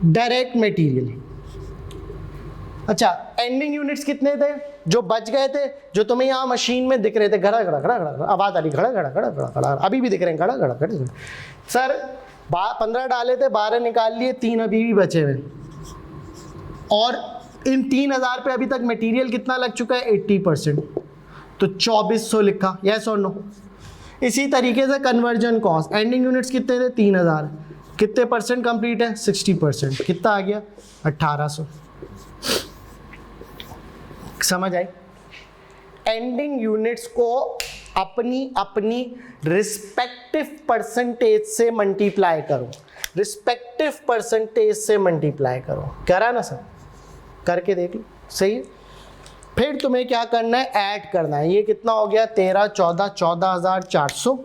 A: डायरेक्ट मटेरियल। अच्छा, एंडिंग यूनिट्स कितने थे जो बच गए थे, जो तुम्हें यहाँ मशीन में दिख रहे थे, घड़ा घड़ा घड़ा घड़ा आवाज आ रही, घड़ा घड़ा घड़ा घड़ा घड़ा, अभी भी दिख रहे हैं घड़ा घड़ा घड़ा घड़ा। सर 15 डाले थे, 12 निकाल लिए, 3 अभी भी बचे हुए, और इन 3,000 पे अभी तक मटेरियल कितना लग चुका है, 80%, तो 2400 लिखा, यस और नो। इसी तरीके से कन्वर्जन कॉस्ट, एंडिंग यूनिट्स कितने थे, 3,000, कितने परसेंट कंप्लीट है, 60%, कितना आ गया, 1800। समझ आई? एंडिंग यूनिट्स को अपनी अपनी रिस्पेक्टिव परसेंटेज से मल्टीप्लाई करो, रिस्पेक्टिव परसेंटेज से मल्टीप्लाई करो। करा ना सर, करके देख लो, सही है। फिर तुम्हें क्या करना है, ऐड करना है। ये कितना हो गया, 13, 14, 14,400,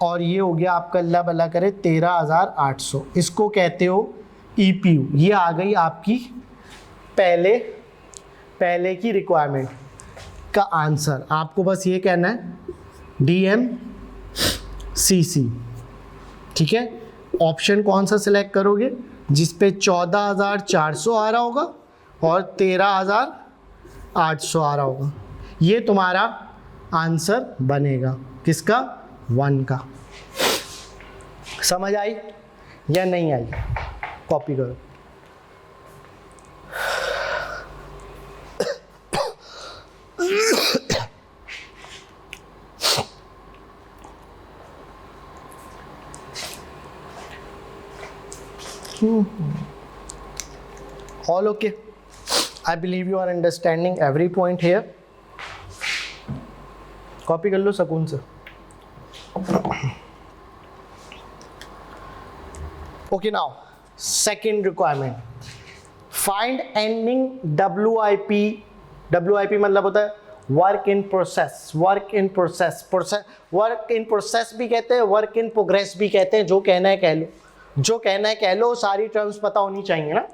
A: और ये हो गया आपका अल्लाह भला करे 13,800। इसको कहते हो EPU। ये आ गई आपकी पहले की रिक्वायरमेंट का आंसर। आपको बस ये कहना है DMCC। ठीक है, ऑप्शन कौन सा सिलेक्ट करोगे, जिस पे 14,400 आ रहा होगा और 13,800 आ रहा होगा, ये तुम्हारा आंसर बनेगा। किसका, 1 का। समझ आई या नहीं आई, कॉपी करो। All okay? I believe you are understanding every point here. Copy कर लो सुकून से। Okay, now second requirement, find ending WIP। WIP मतलब होता है work in process, work in process, work in process भी कहते हैं, वर्क इन प्रोग्रेस भी कहते हैं। जो कहना है कह लो, जो कहना है कह लो, सारी टर्म्स पता होनी चाहिए ना।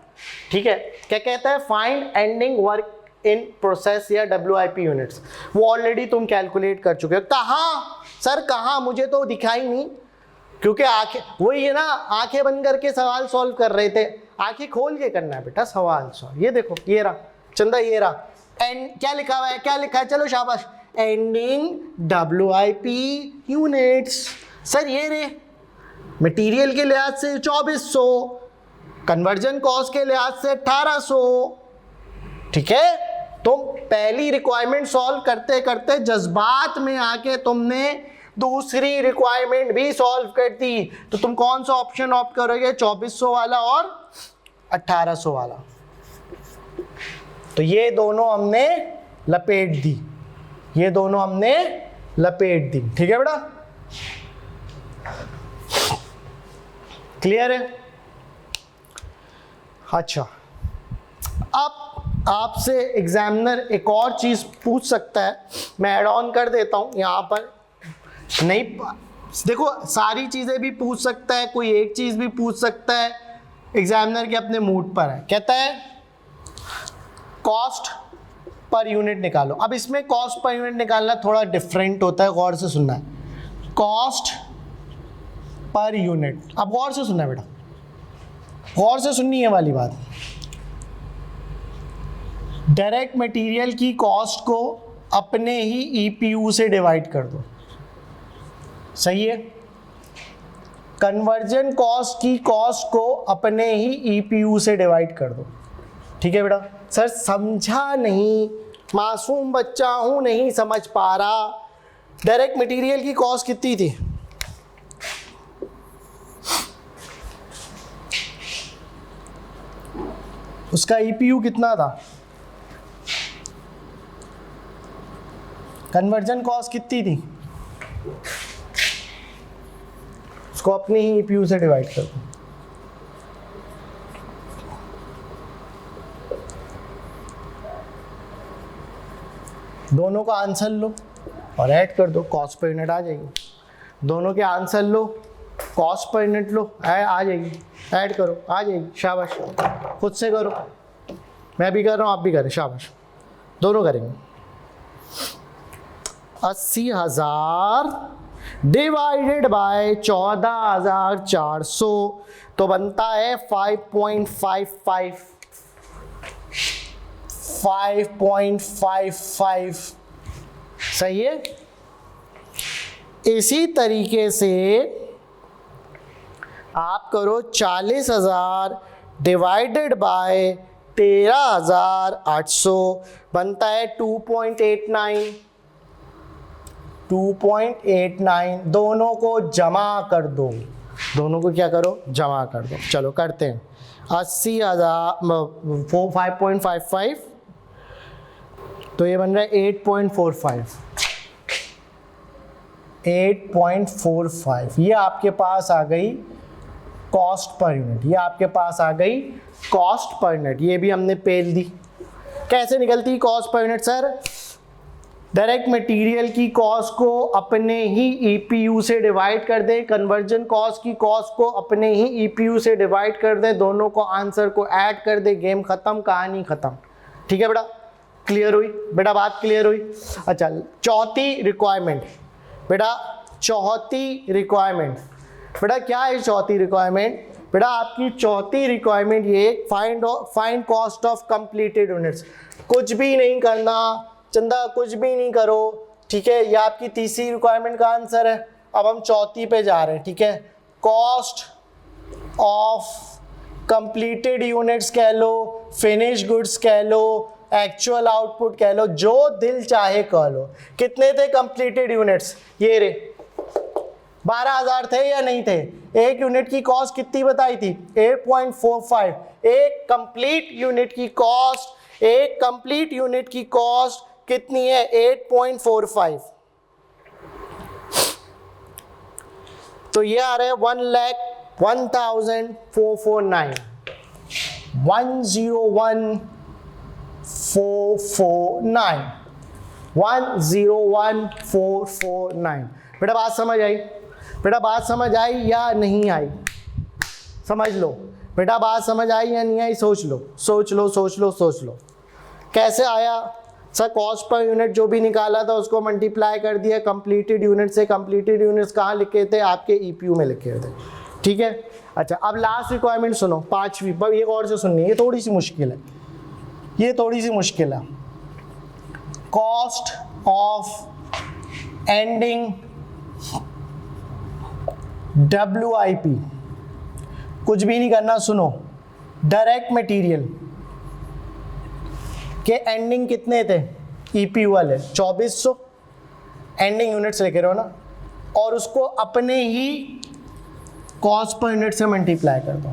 A: ठीक है, क्या कहता है, find ending work in process या WIP यूनिट्स। वो ऑलरेडी तुम कैलकुलेट कर चुके हो। कहाँ सर, कहाँ, मुझे तो दिखाई नहीं, क्योंकि आंखें वही है ना, आंखें बंद करके सवाल सॉल्व कर रहे थे। आंखें खोल के करना है बेटा सवाल सॉल्व। ये देखो, ये रहा चंदा, ये रहा एंड, क्या लिखा हुआ है, क्या लिखा है, चलो शाबाश, एंडिंग WIP यूनिट्स। सर ये रे, मटेरियल के लिहाज से 2400, कन्वर्जन कॉस्ट के लिहाज से 1800। ठीक है, तुम पहली रिक्वायरमेंट सॉल्व करते करते जज्बात में आके तुमने दूसरी रिक्वायरमेंट भी सॉल्व कर दी, तो तुम कौन सा ऑप्शन ऑप्ट करोगे, 2400 वाला और 1800 वाला। तो ये दोनों हमने लपेट दी, ये दोनों हमने लपेट दी। ठीक है बेटा, क्लियर है? अच्छा, अब आपसे एग्जामिनर एक और चीज पूछ सकता है, मैं ऐड ऑन कर देता हूं यहां पर। नहीं देखो, सारी चीजें भी पूछ सकता है, कोई एक चीज भी पूछ सकता है, एग्जामिनर के अपने मूड पर है। कहता है कॉस्ट पर यूनिट निकालो। अब इसमें कॉस्ट पर यूनिट निकालना थोड़ा डिफरेंट होता है, गौर से सुनना है। कॉस्ट पर यूनिट, अब गौर से सुनना है बेटा, गौर से सुननी है वाली बात। डायरेक्ट मटेरियल की कॉस्ट को अपने ही EPU से डिवाइड कर दो, सही है? कन्वर्जन कॉस्ट की कॉस्ट को अपने ही ईपीयू से डिवाइड कर दो। ठीक है बेटा। सर समझा नहीं, मासूम बच्चा हूं, नहीं समझ पा रहा। डायरेक्ट मटेरियल की कॉस्ट कितनी थी? उसका ईपीयू कितना था? कन्वर्जन कॉस्ट कितनी थी? उसको अपने ही ईपीयू से डिवाइड कर दो। दोनों का आंसर लो और ऐड कर दो, कॉस्ट पर यूनिट आ जाएगी। दोनों के आंसर लो, कॉस्ट पर यूनिट लो, आ जाएगी, ऐड करो, आ जाएगी। शाबाश, खुद से करो, मैं भी कर रहा हूँ, आप भी करें, शाबाश, दोनों करेंगे। 80,000 डिवाइडेड बाय 14,400 तो बनता है 5.55। 5.55 सही है। इसी तरीके से आप करो 40,000 डिवाइडेड बाय 13,800 बनता है 2.89। 2.89 दोनों को जमा कर दो, दोनों को क्या करो, जमा कर दो। चलो करते हैं। 80,000 5.55 तो ये बन रहा है 8.45। 8.45 ये आपके पास आ गई कॉस्ट पर यूनिट, ये आपके पास आ गई कॉस्ट पर यूनिट। ये भी हमने पेल दी। कैसे निकलती cost per unit? Sir direct material की कॉस्ट को अपने ही ईपीयू से डिवाइड कर दें, कन्वर्जन कॉस्ट की कॉस्ट को अपने ही ईपीयू से डिवाइड कर दें, दोनों को आंसर को ऐड कर दें, गेम खत्म, कहानी खत्म। ठीक है बेटा, क्लियर हुई बेटा, बात क्लियर हुई। अच्छा, चौथी रिक्वायरमेंट बेटा, चौथी रिक्वायरमेंट बेटा क्या है? चौथी रिक्वायरमेंट बेटा आपकी चौथी रिक्वायरमेंट ये find cost of completed units. कुछ भी नहीं करना चंदा, कुछ भी नहीं करो, ठीक है। ये आपकी तीसरी रिक्वायरमेंट का आंसर है। अब हम चौथी पे जा रहे हैं, ठीक है। कॉस्ट ऑफ कंप्लीटेड यूनिट्स कह लो, फिनिश गुड्स कह लो, एक्चुअल आउटपुट कह लो, जो दिल चाहे कह लो। कितने थे कंप्लीटेड यूनिट्स? ये रे 12,000 थे या नहीं थे? एक यूनिट की कॉस्ट कितनी बताई थी? 8.45। एक कंप्लीट यूनिट की कॉस्ट, एक कंप्लीट यूनिट की कॉस्ट कितनी है? 8.45। तो ये आ रहा है 1,01,449। 101,449। 101,449। बेटा बात समझ आई? बेटा बात समझ आई या नहीं आई? समझ लो बेटा, बात समझ आई या नहीं आई? सोच लो, सोच लो, सोच लो, सोच लो। कैसे आया? सर कॉस्ट पर यूनिट जो भी निकाला था उसको मल्टीप्लाई कर दिया कंप्लीटेड यूनिट से। कंप्लीटेड यूनिट्स कहाँ लिखे थे? आपके ईपीयू में लिखे थे। ठीक है। अच्छा, अब लास्ट रिक्वायरमेंट सुनो, पांचवी, पर एक और से सुननी है, ये थोड़ी सी मुश्किल है, ये थोड़ी सी मुश्किल है। Cost of ending WIP। कुछ भी नहीं करना, सुनो। डायरेक्ट मटेरियल के एंडिंग कितने थे? ईपीयू वाले 2400 एंडिंग यूनिट्स लेके रहो ना, और उसको अपने ही कॉस्ट पर यूनिट से मल्टीप्लाई कर दो।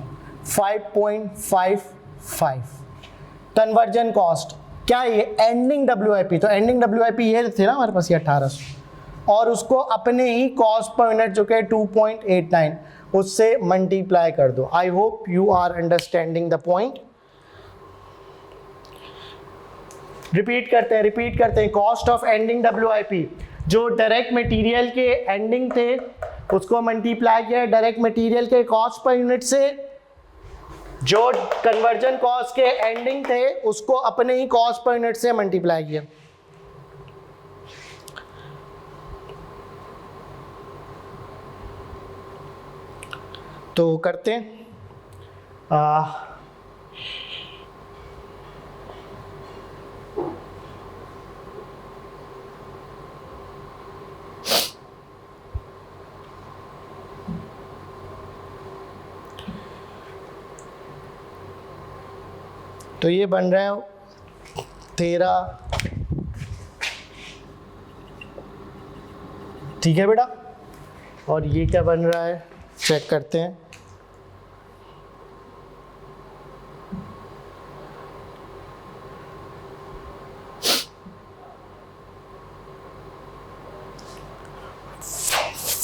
A: 5.55। कन्वर्जन कॉस्ट क्या है? ये एंडिंग WIP, तो एंडिंग WIP ये थे ना हमारे पास, ये 1800, और उसको अपने ही कॉस्ट पर यूनिट जो कि 2.89 उससे मल्टीप्लाई कर दो। I hope you are understanding the point. Repeat करते हैं। कॉस्ट ऑफ एंडिंग WIP, जो डायरेक्ट मटेरियल के एंडिंग थे उसको मल्टीप्लाई किया डायरेक्ट मटेरियल के कॉस्ट पर यूनिट से, जो कन्वर्जन कॉस्ट के एंडिंग थे उसको अपने ही कॉस्ट पर यूनिट से मल्टीप्लाई किया। तो करते हैं। तो ये बन रहा है 13, ठीक है बेटा। और ये क्या बन रहा है चेक करते हैं।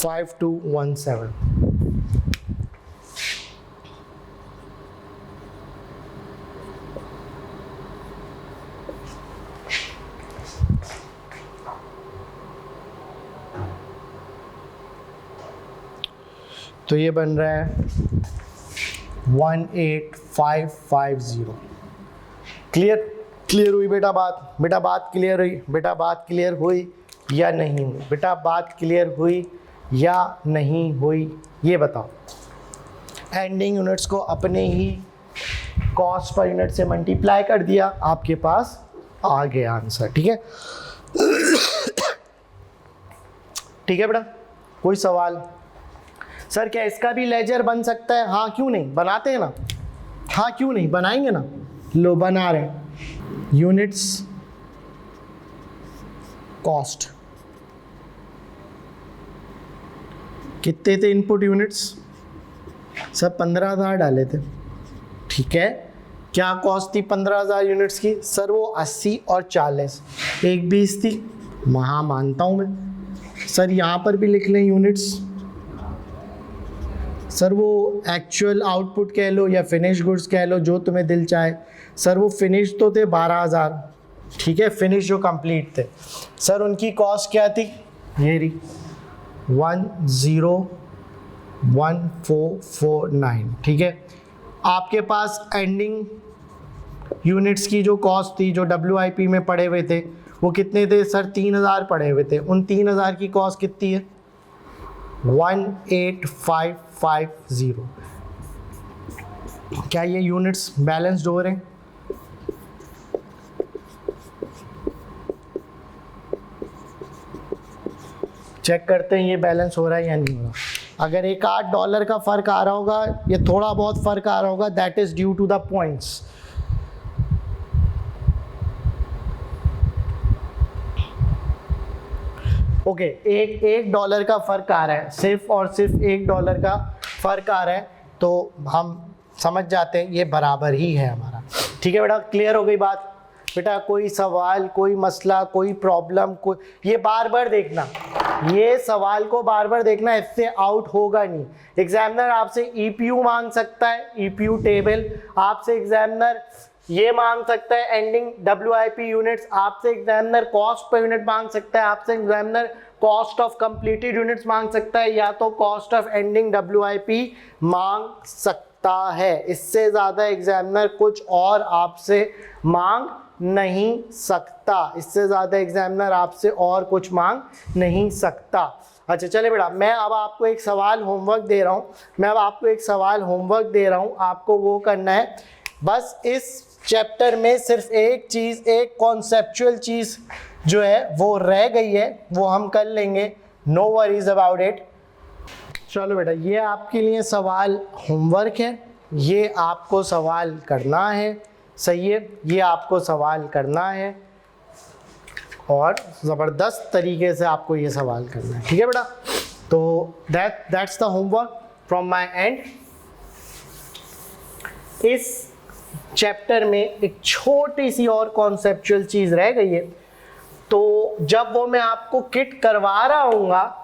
A: फाइव 5217। तो ये बन रहा है 18550। क्लियर हुई बेटा बात? बेटा बात क्लियर हुई? बेटा बात क्लियर हुई या नहीं हुई? बेटा बात क्लियर हुई या नहीं हुई? ये बताओ। एंडिंग यूनिट्स को अपने ही कॉस्ट पर यूनिट से मल्टीप्लाई कर दिया, आपके पास आ गया आंसर, ठीक है। ठीक है बेटा, कोई सवाल? सर क्या इसका भी लेजर बन सकता है? हाँ क्यों नहीं, बनाते हैं ना। हाँ क्यों नहीं, बनाएंगे ना। लो बना रहे हैं। यूनिट्स कॉस्ट कितने थे इनपुट यूनिट्स? सब 15,000 डाले थे, ठीक है। क्या कॉस्ट थी 15,000 यूनिट्स की? सर वो 80 और 40, एक 20 थी। हाँ मानता हूँ मैं। सर यहाँ पर भी लिख लें यूनिट्स। सर वो एक्चुअल आउटपुट कह लो या फिनिश गुड्स कह लो, जो तुम्हें दिल चाहे। सर वो फिनिश तो थे 12,000, ठीक है, फिनिश जो कंप्लीट थे। सर उनकी कॉस्ट क्या थी? ये रही 101449, ठीक है। आपके पास एंडिंग यूनिट्स की जो कॉस्ट थी, जो WIP में पड़े हुए थे, वो कितने थे? सर 3,000 पड़े हुए थे। उन 3,000 की कॉस्ट कितनी है? 18550। क्या ये यूनिट्स बैलेंस्ड हो रहे हैं? चेक करते हैं ये बैलेंस हो रहा है या नहीं हो रहा। अगर $1-8 का फ़र्क आ रहा होगा, ये थोड़ा बहुत फ़र्क आ रहा होगा, that is due to the points. Okay, एक $1 का फ़र्क आ रहा है, सिर्फ और सिर्फ $1 का फ़र्क आ रहा है, तो हम समझ जाते हैं ये बराबर ही है हमारा। ठीक है बेटा, क्लियर हो गई बात? बेटा कोई सवाल, कोई मसला, कोई प्रॉब्लम, कोई, ये बार बार देखना, ये सवाल को बार बार देखना, इससे आउट होगा नहीं। एग्जामिनर आपसे EPU मांग सकता है, EPU टेबल आपसे एग्जामिनर ये मांग सकता है, एंडिंग WIP यूनिट्स आपसे एग्जामिनर कॉस्ट पर यूनिट मांग सकता है, आपसे examiner cost of completed units मांग सकता है, या तो कॉस्ट ऑफ एंडिंग WIP मांग सकता है। इससे ज़्यादा एग्जामिनर कुछ और आपसे मांग नहीं सकता, इससे ज़्यादा एग्जामिनर आपसे और कुछ मांग नहीं सकता। अच्छा चले बेटा, मैं अब आपको एक सवाल होमवर्क दे रहा हूँ, आपको वो करना है। बस इस चैप्टर में सिर्फ एक चीज़, एक कॉन्सेप्चुअल चीज़ जो है वो रह गई है, वो हम कर लेंगे, नो वरीज अबाउट इट। चलो बेटा, ये आपके लिए सवाल होमवर्क है, ये आपको सवाल करना है, सही है, ये आपको सवाल करना है और ज़बरदस्त तरीके से आपको ये सवाल करना है, ठीक है बेटा। तो that's the homework from my and. इस चैप्टर में एक छोटी सी और कॉन्सेप्चुअल चीज़ रह गई है, तो जब वो मैं आपको किट करवा रहा हूँगा,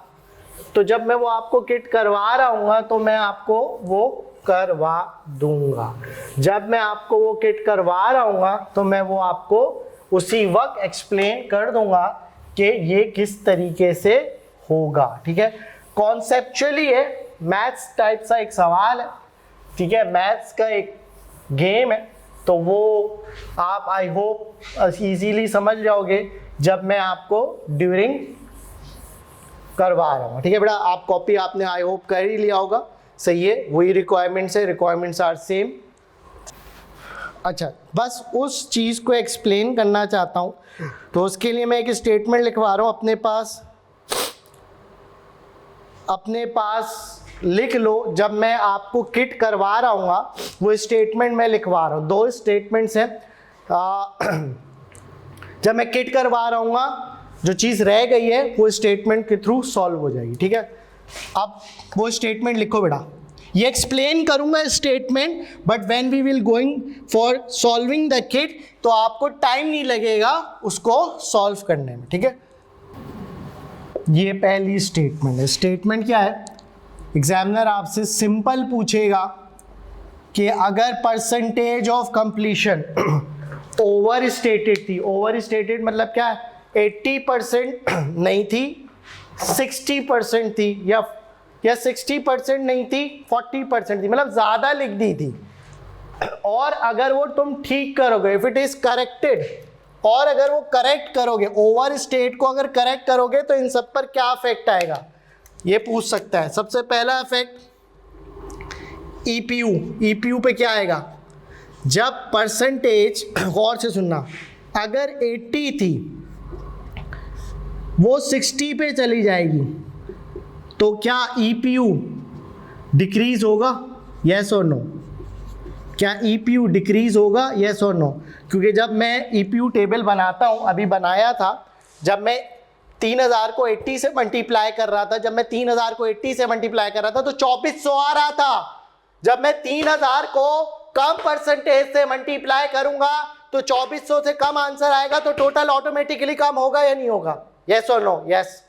A: तो मैं आपको वो करवा दूंगा। जब मैं आपको वो किट करवा रहा हूँगा तो मैं वो आपको उसी वक्त एक्सप्लेन कर दूंगा कि ये किस तरीके से होगा, ठीक है। कॉन्सेप्चुअली है, मैथ्स टाइप सा एक सवाल है, ठीक है, मैथ्स का एक गेम है, तो वो आप आई होप इजीली समझ जाओगे जब मैं आपको ड्यूरिंग करवा रहा हूँ, ठीक है बेटा। आप कॉपी आपने आई होप कर ही लिया होगा, सही है, वही रिक्वायरमेंट्स है, रिक्वायरमेंट्स आर सेम। अच्छा, बस उस चीज़ को एक्सप्लेन करना चाहता हूँ, तो उसके लिए मैं एक स्टेटमेंट लिखवा रहा हूँ अपने पास लिख लो, जब मैं आपको किट करवा रहा हूँ वो स्टेटमेंट मैं लिखवा रहा हूँ, 2 स्टेटमेंट्स हैं। जब मैं किट करवा रहा हूँ जो चीज़ रह गई है वो स्टेटमेंट के थ्रू सॉल्व हो जाएगी, ठीक है। अब वो स्टेटमेंट लिखो बेटा, ये एक्सप्लेन करूंगा statement, but when we will going for solving the kit तो आपको टाइम नहीं लगेगा उसको सॉल्व करने में, ठीक है। ये पहली स्टेटमेंट है। स्टेटमेंट क्या है? एग्जामिनर आपसे सिंपल पूछेगा कि अगर percentage of completion over stated थी, ओवर स्टेटेड मतलब क्या है, 80% नहीं थी, 60% थी, या 60% नहीं थी, 40% थी, मतलब ज़्यादा लिख दी थी, और अगर वो तुम ठीक करोगे, इफ इट इज करेक्टेड, और अगर वो करेक्ट करोगे, ओवर स्टेट को अगर करेक्ट करोगे तो इन सब पर क्या इफेक्ट आएगा, ये पूछ सकता है। सबसे पहला इफेक्ट ईपीयू, ईपीयू पे क्या आएगा, जब परसेंटेज, गौर से सुनना, अगर 80 थी वो 60 पे चली जाएगी तो क्या ईपीयू डिक्रीज होगा, यस और नो? क्या ईपीयू डिक्रीज होगा, यस और नो? क्योंकि जब मैं ईपीयू टेबल बनाता हूँ, अभी बनाया था, जब मैं 3000 को 80 से मल्टीप्लाई कर रहा था, जब मैं 3000 को 80 से मल्टीप्लाई कर रहा था तो 2400 आ रहा था। जब मैं 3000 को कम परसेंटेज से मल्टीप्लाई करूंगा तो 2400 से कम आंसर आएगा, तो टोटल ऑटोमेटिकली कम होगा या नहीं होगा, यस और नो? यस।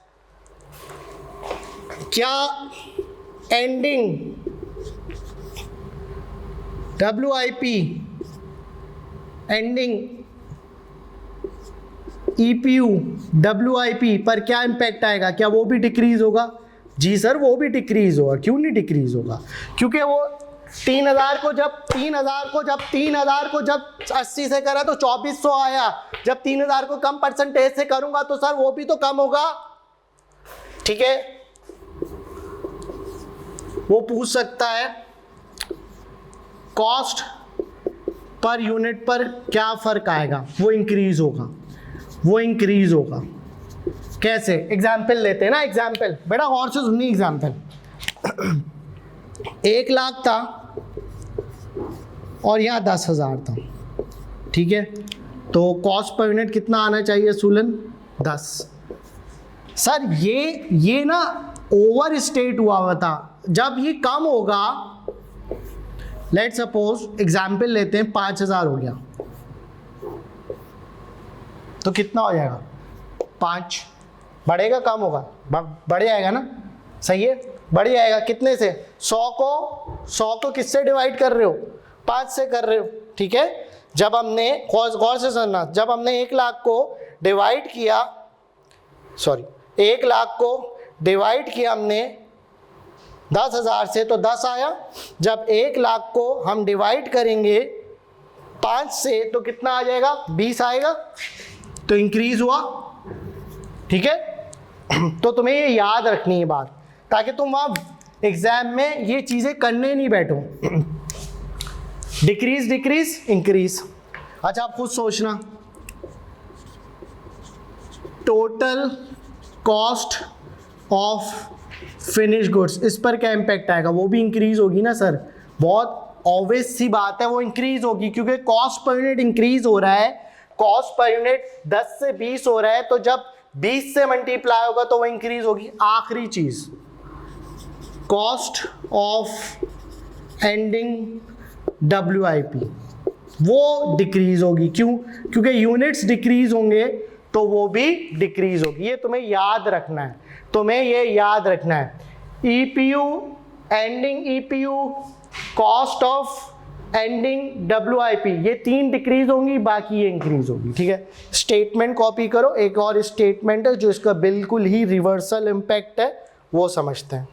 A: क्या ending WIP, ending EPU WIP पर क्या इंपैक्ट आएगा, क्या वो भी डिक्रीज होगा? जी सर, वो भी डिक्रीज होगा। क्यों नहीं डिक्रीज होगा? क्योंकि वो 3000 को जब 80 से करा तो 2400 आया, जब 3000 को कम परसेंटेज से करूंगा तो सर वो भी तो कम होगा, ठीक है। वो पूछ सकता है कॉस्ट पर यूनिट पर क्या फर्क आएगा, वो इंक्रीज होगा, वो इंक्रीज होगा। कैसे? एग्जाम्पल लेते हैं ना, एग्जाम्पल बेटा गौर से सुनिए। एग्जाम्पल 1 लाख था और यहाँ 10,000 था, ठीक है, तो कॉस्ट पर यूनिट कितना आना चाहिए सूलन? 10। सर ये ना ओवर स्टेट हुआ था, जब ये कम होगा, लेट सपोज एग्जाम्पल लेते हैं 5000 हो गया तो कितना हो जाएगा? 5। बढ़ेगा कम होगा? बढ़ जाएगा ना, सही है, बढ़ जाएगा। कितने से? 100 को किससे डिवाइड कर रहे हो? 5 से कर रहे हो, ठीक है। जब हमने गौर से सुनना, जब हमने 1 लाख को डिवाइड किया, 1 लाख को डिवाइड किया हमने 10,000 से तो 10 आया। जब 1 लाख को हम डिवाइड करेंगे 5 से तो कितना आ जाएगा? 20 आएगा, तो इंक्रीज हुआ, ठीक है। तो तुम्हें ये याद रखनी है बात, ताकि तुम वहां एग्जाम में ये चीजें करने नहीं बैठो। Decrease decrease increase. अच्छा आप खुद सोचना, total cost of finish goods, इस पर क्या इम्पैक्ट आएगा? वो भी इंक्रीज होगी ना सर, बहुत ऑब्वियस सी बात है, वो इंक्रीज होगी, क्योंकि कॉस्ट पर यूनिट इंक्रीज हो रहा है। कॉस्ट पर यूनिट 10 से 20 हो रहा है, तो जब 20 से मल्टीप्लाई होगा तो वो इंक्रीज होगी। आखिरी चीज, कॉस्ट ऑफ एंडिंग WIP, वो डिक्रीज होगी। क्यों? क्योंकि यूनिट्स डिक्रीज होंगे तो वो भी डिक्रीज होगी। ये तुम्हें याद रखना है, तुम्हें ये याद रखना है। EPU, ending EPU, cost of ending WIP, ये 3 डिक्रीज होंगी, बाकी ये इंक्रीज होगी, ठीक है। स्टेटमेंट कॉपी करो। एक और स्टेटमेंट है जो इसका बिल्कुल ही रिवर्सल इम्पैक्ट है, वो समझते हैं।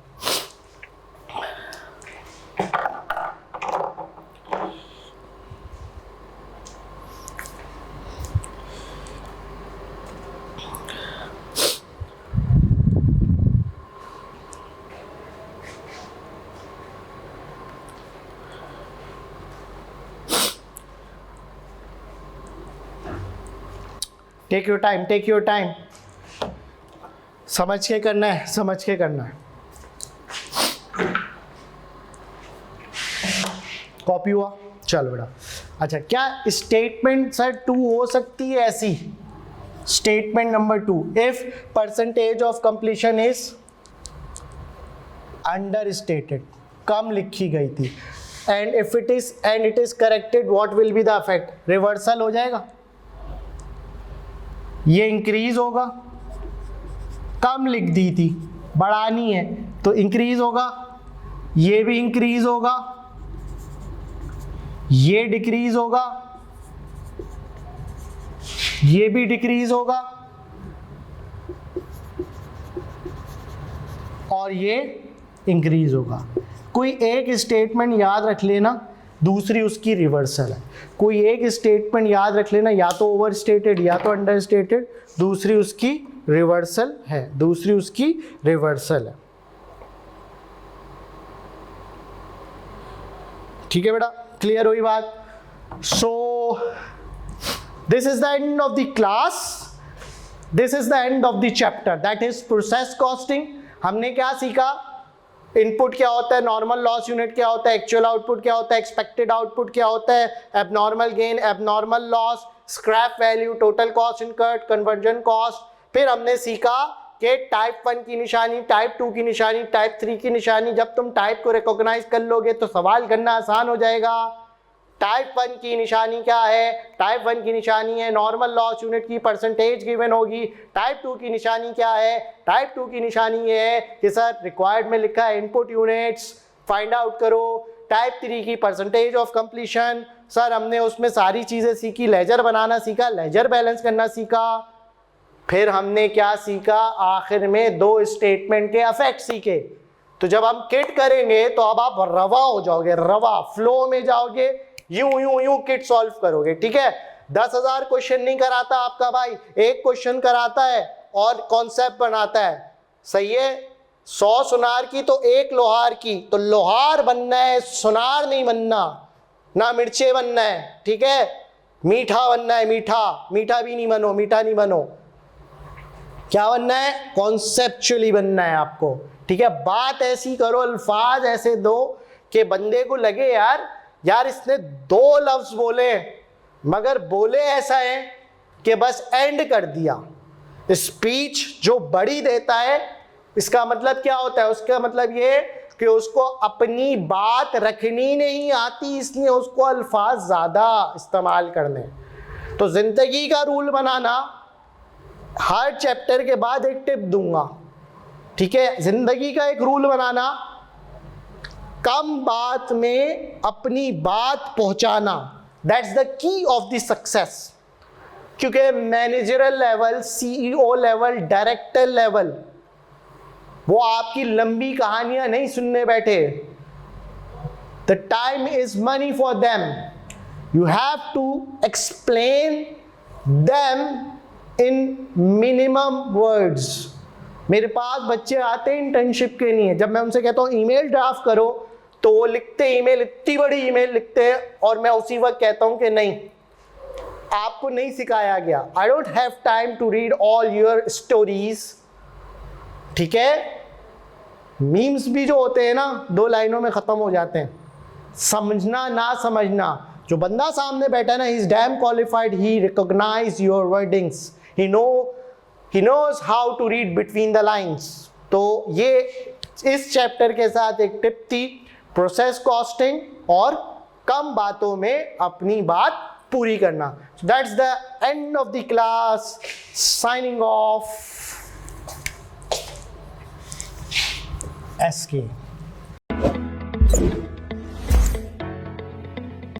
A: Take your time, take your time, समझ के करना है, समझ के करना है। कॉपी हुआ, चल बेटा। अच्छा, क्या स्टेटमेंट सर 2 हो सकती है ऐसी? Statement number 2, if percentage of completion is understated, कम लिखी गई थी, and if it is corrected, what will be the effect? Reversal हो जाएगा, ये इंक्रीज होगा, कम लिख दी थी, बढ़ानी है तो इंक्रीज होगा, ये भी इंक्रीज होगा, ये डिक्रीज होगा, ये भी डिक्रीज होगा, और ये इंक्रीज होगा। कोई एक स्टेटमेंट याद रख लेना, दूसरी उसकी रिवर्सल है। कोई एक स्टेटमेंट याद रख लेना, या तो ओवर स्टेटेड या तो अंडर स्टेटेड, दूसरी उसकी रिवर्सल है, दूसरी उसकी रिवर्सल है। ठीक है बेटा, क्लियर हुई बात? So this is the end of the class, this is the end of the chapter, that is process costing. हमने क्या सीखा? इनपुट क्या होता है, नॉर्मल लॉस यूनिट क्या होता है, एक्चुअल आउटपुट क्या होता है, एक्सपेक्टेड आउटपुट क्या होता है, abnormal gain, abnormal loss, scrap value, total cost incurred, conversion cost. फिर हमने सीखा कि टाइप 1 की निशानी, टाइप 2 की निशानी, टाइप 3 की निशानी। जब तुम टाइप को रिकॉग्नाइज कर लोगे तो सवाल करना आसान हो जाएगा। टाइप 1 की निशानी क्या है? टाइप 1 की निशानी है नॉर्मल लॉस यूनिट की परसेंटेज गिवन होगी। टाइप 2 की निशानी क्या है? टाइप 2 की निशानी ये है कि सर रिक्वायर्ड में लिखा है इनपुट यूनिट्स, फाइंड आउट करो। टाइप 3 की परसेंटेज ऑफ कंप्लीशन, सर हमने उसमें सारी चीज़ें सीखी, लेजर बनाना सीखा, लेजर बैलेंस करना सीखा। फिर हमने क्या सीखा? आखिर में 2 स्टेटमेंट के इफेक्ट सीखे। तो जब हम किट करेंगे तो अब आप रवा हो जाओगे, रवा फ्लो में जाओगे, यूं यूं यूं किट सॉल्व करोगे। ठीक है, 10,000 क्वेश्चन नहीं कराता आपका भाई, एक क्वेश्चन कराता है और कॉन्सेप्ट बनाता है। सही है, 100 सुनार की तो 1 लोहार की। तो लोहार बनना है, सुनार नहीं बनना, ना मिर्चे बनना है। ठीक है, मीठा बनना है, मीठा, मीठा भी नहीं बनो, मीठा नहीं बनो। क्या बनना है? कॉन्सेप्चुअली बनना है आपको। ठीक है, बात ऐसी करो, अल्फाज ऐसे दो कि बंदे को लगे यार इसने 2 लफ्ज बोले, मगर बोले ऐसा है कि बस एंड कर दिया। स्पीच जो बड़ी देता है, इसका मतलब क्या होता है? उसका मतलब ये कि उसको अपनी बात रखनी नहीं आती, इसलिए उसको अल्फाज ज़्यादा इस्तेमाल करने। तो ज़िंदगी का रूल बनाना, हर चैप्टर के बाद एक टिप दूंगा। ठीक है, ज़िंदगी का एक रूल बनाना, कम बात में अपनी बात पहुंचाना, that's the key of the success. क्योंकि managerial level, CEO level, director level, वो आपकी लंबी कहानियां नहीं सुनने बैठे। The time is money for them, you have to explain them in minimum words. मेरे पास बच्चे आते हैं इंटर्नशिप के लिए, जब मैं उनसे कहता हूँ ईमेल ड्राफ्ट करो तो वो लिखते ईमेल, इतनी बड़ी ईमेल लिखते हैं, और मैं उसी वक्त कहता हूँ कि नहीं, आपको नहीं सिखाया गया। I don't have time to read all your stories. ठीक है, मीम्स भी जो होते हैं ना, 2 लाइनों में खत्म हो जाते हैं। समझना ना समझना, जो बंदा सामने बैठा है ना, he is damn qualified, he recognise your wordings, he knows how to read between the lines. तो ये इस चैप्टर के साथ एक टिप थी, प्रोसेस कॉस्टिंग और कम बातों में अपनी बात पूरी करना। So that's the end of the class. Signing off. SK.